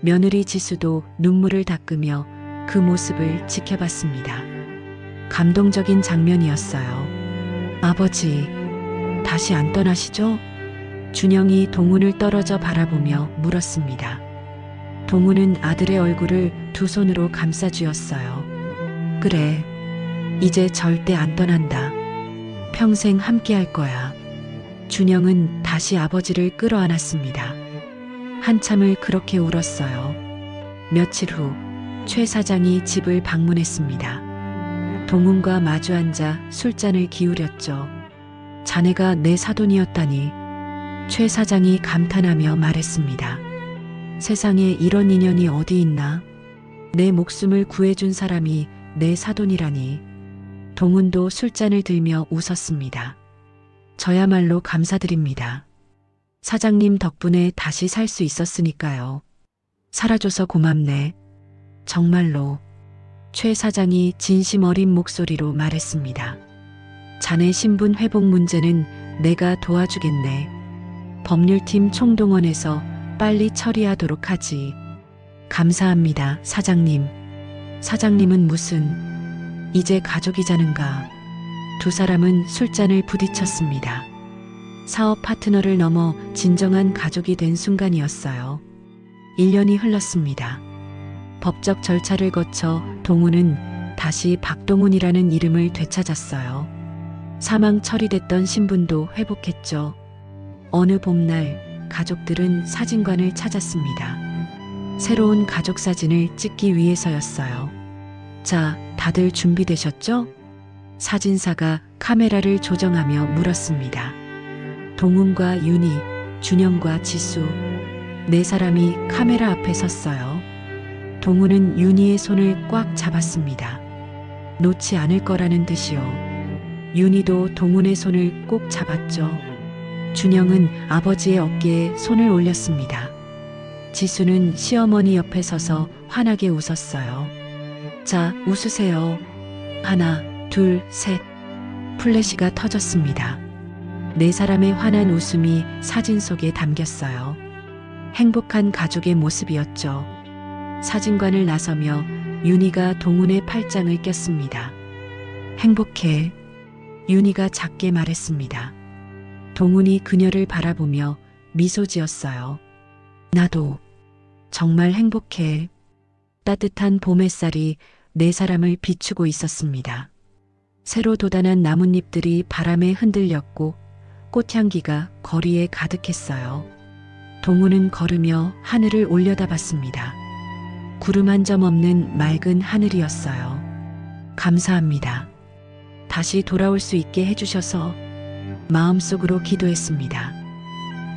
며느리 지수도 눈물을 닦으며 그 모습을 지켜봤습니다. 감동적인 장면이었어요. 아버지, 다시 안 떠나시죠? 준영이 동훈을 떨어져 바라보며 물었습니다. 동훈은 아들의 얼굴을 두 손으로 감싸쥐었어요. 그래, 이제 절대 안 떠난다. 평생 함께 할 거야. 준영은 다시 아버지를 끌어안았습니다. 한참을 그렇게 울었어요. 며칠 후, 최 사장이 집을 방문했습니다. 동훈과 마주 앉아 술잔을 기울였죠. 자네가 내 사돈이었다니. 최 사장이 감탄하며 말했습니다. 세상에 이런 인연이 어디 있나? 내 목숨을 구해준 사람이 내 사돈이라니. 동훈도 술잔을 들며 웃었습니다. 저야말로 감사드립니다. 사장님 덕분에 다시 살 수 있었으니까요. 살아줘서 고맙네. 정말로. 최 사장이 진심 어린 목소리로 말했습니다. 자네 신분 회복 문제는 내가 도와주겠네. 법률팀 총동원해서 빨리 처리하도록 하지. 감사합니다, 사장님. 사장님은 무슨, 이제 가족이자는가. 두 사람은 술잔을 부딪혔습니다. 사업 파트너를 넘어 진정한 가족이 된 순간이었어요. 1년이 흘렀습니다. 법적 절차를 거쳐 동훈은 다시 박동훈이라는 이름을 되찾았어요. 사망 처리됐던 신분도 회복했죠. 어느 봄날 가족들은 사진관을 찾았습니다. 새로운 가족 사진을 찍기 위해서였어요. 자, 다들 준비되셨죠? 사진사가 카메라를 조정하며 물었습니다. 동훈과 윤희, 준영과 지수, 네 사람이 카메라 앞에 섰어요. 동훈은 윤희의 손을 꽉 잡았습니다. 놓지 않을 거라는 듯이요. 윤희도 동훈의 손을 꼭 잡았죠. 준영은 아버지의 어깨에 손을 올렸습니다. 지수는 시어머니 옆에 서서 환하게 웃었어요. 자, 웃으세요. 하나, 둘, 셋. 플래시가 터졌습니다. 네 사람의 환한 웃음이 사진 속에 담겼어요. 행복한 가족의 모습이었죠. 사진관을 나서며 윤희가 동훈의 팔짱을 꼈습니다. 행복해. 윤희가 작게 말했습니다. 동훈이 그녀를 바라보며 미소 지었어요. 나도 정말 행복해. 따뜻한 봄 햇살이 네 사람을 비추고 있었습니다. 새로 돋아난 나뭇잎들이 바람에 흔들렸고 꽃향기가 거리에 가득했어요. 동훈은 걸으며 하늘을 올려다봤습니다. 구름 한 점 없는 맑은 하늘이었어요. 감사합니다. 다시 돌아올 수 있게 해주셔서 마음속으로 기도했습니다.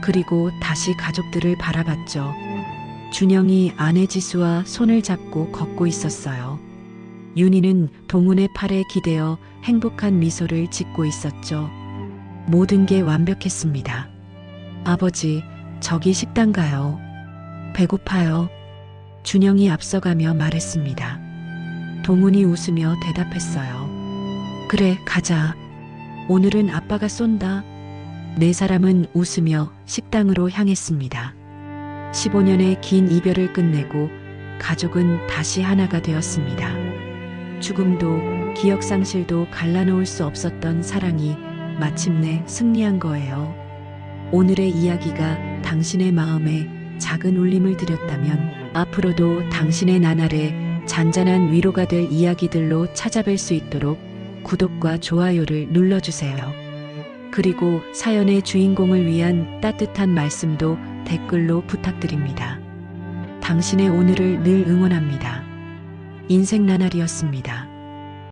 그리고 다시 가족들을 바라봤죠. 준영이 아내 지수와 손을 잡고 걷고 있었어요. 윤희는 동훈의 팔에 기대어 행복한 미소를 짓고 있었죠. 모든 게 완벽했습니다. 아버지, 저기 식당 가요. 배고파요. 준영이 앞서가며 말했습니다. 동훈이 웃으며 대답했어요. 그래, 가자. 오늘은 아빠가 쏜다. 네 사람은 웃으며 식당으로 향했습니다. 15년의 긴 이별을 끝내고 가족은 다시 하나가 되었습니다. 죽음도 기억 상실도 갈라놓을 수 없었던 사랑이 마침내 승리한 거예요. 오늘의 이야기가 당신의 마음에 작은 울림을 드렸다면 앞으로도 당신의 나날에 잔잔한 위로가 될 이야기들로 찾아뵐 수 있도록 구독과 좋아요를 눌러주세요. 그리고 사연의 주인공을 위한 따뜻한 말씀도 댓글로 부탁드립니다. 당신의 오늘을 늘 응원합니다. 인생 나날이었습니다.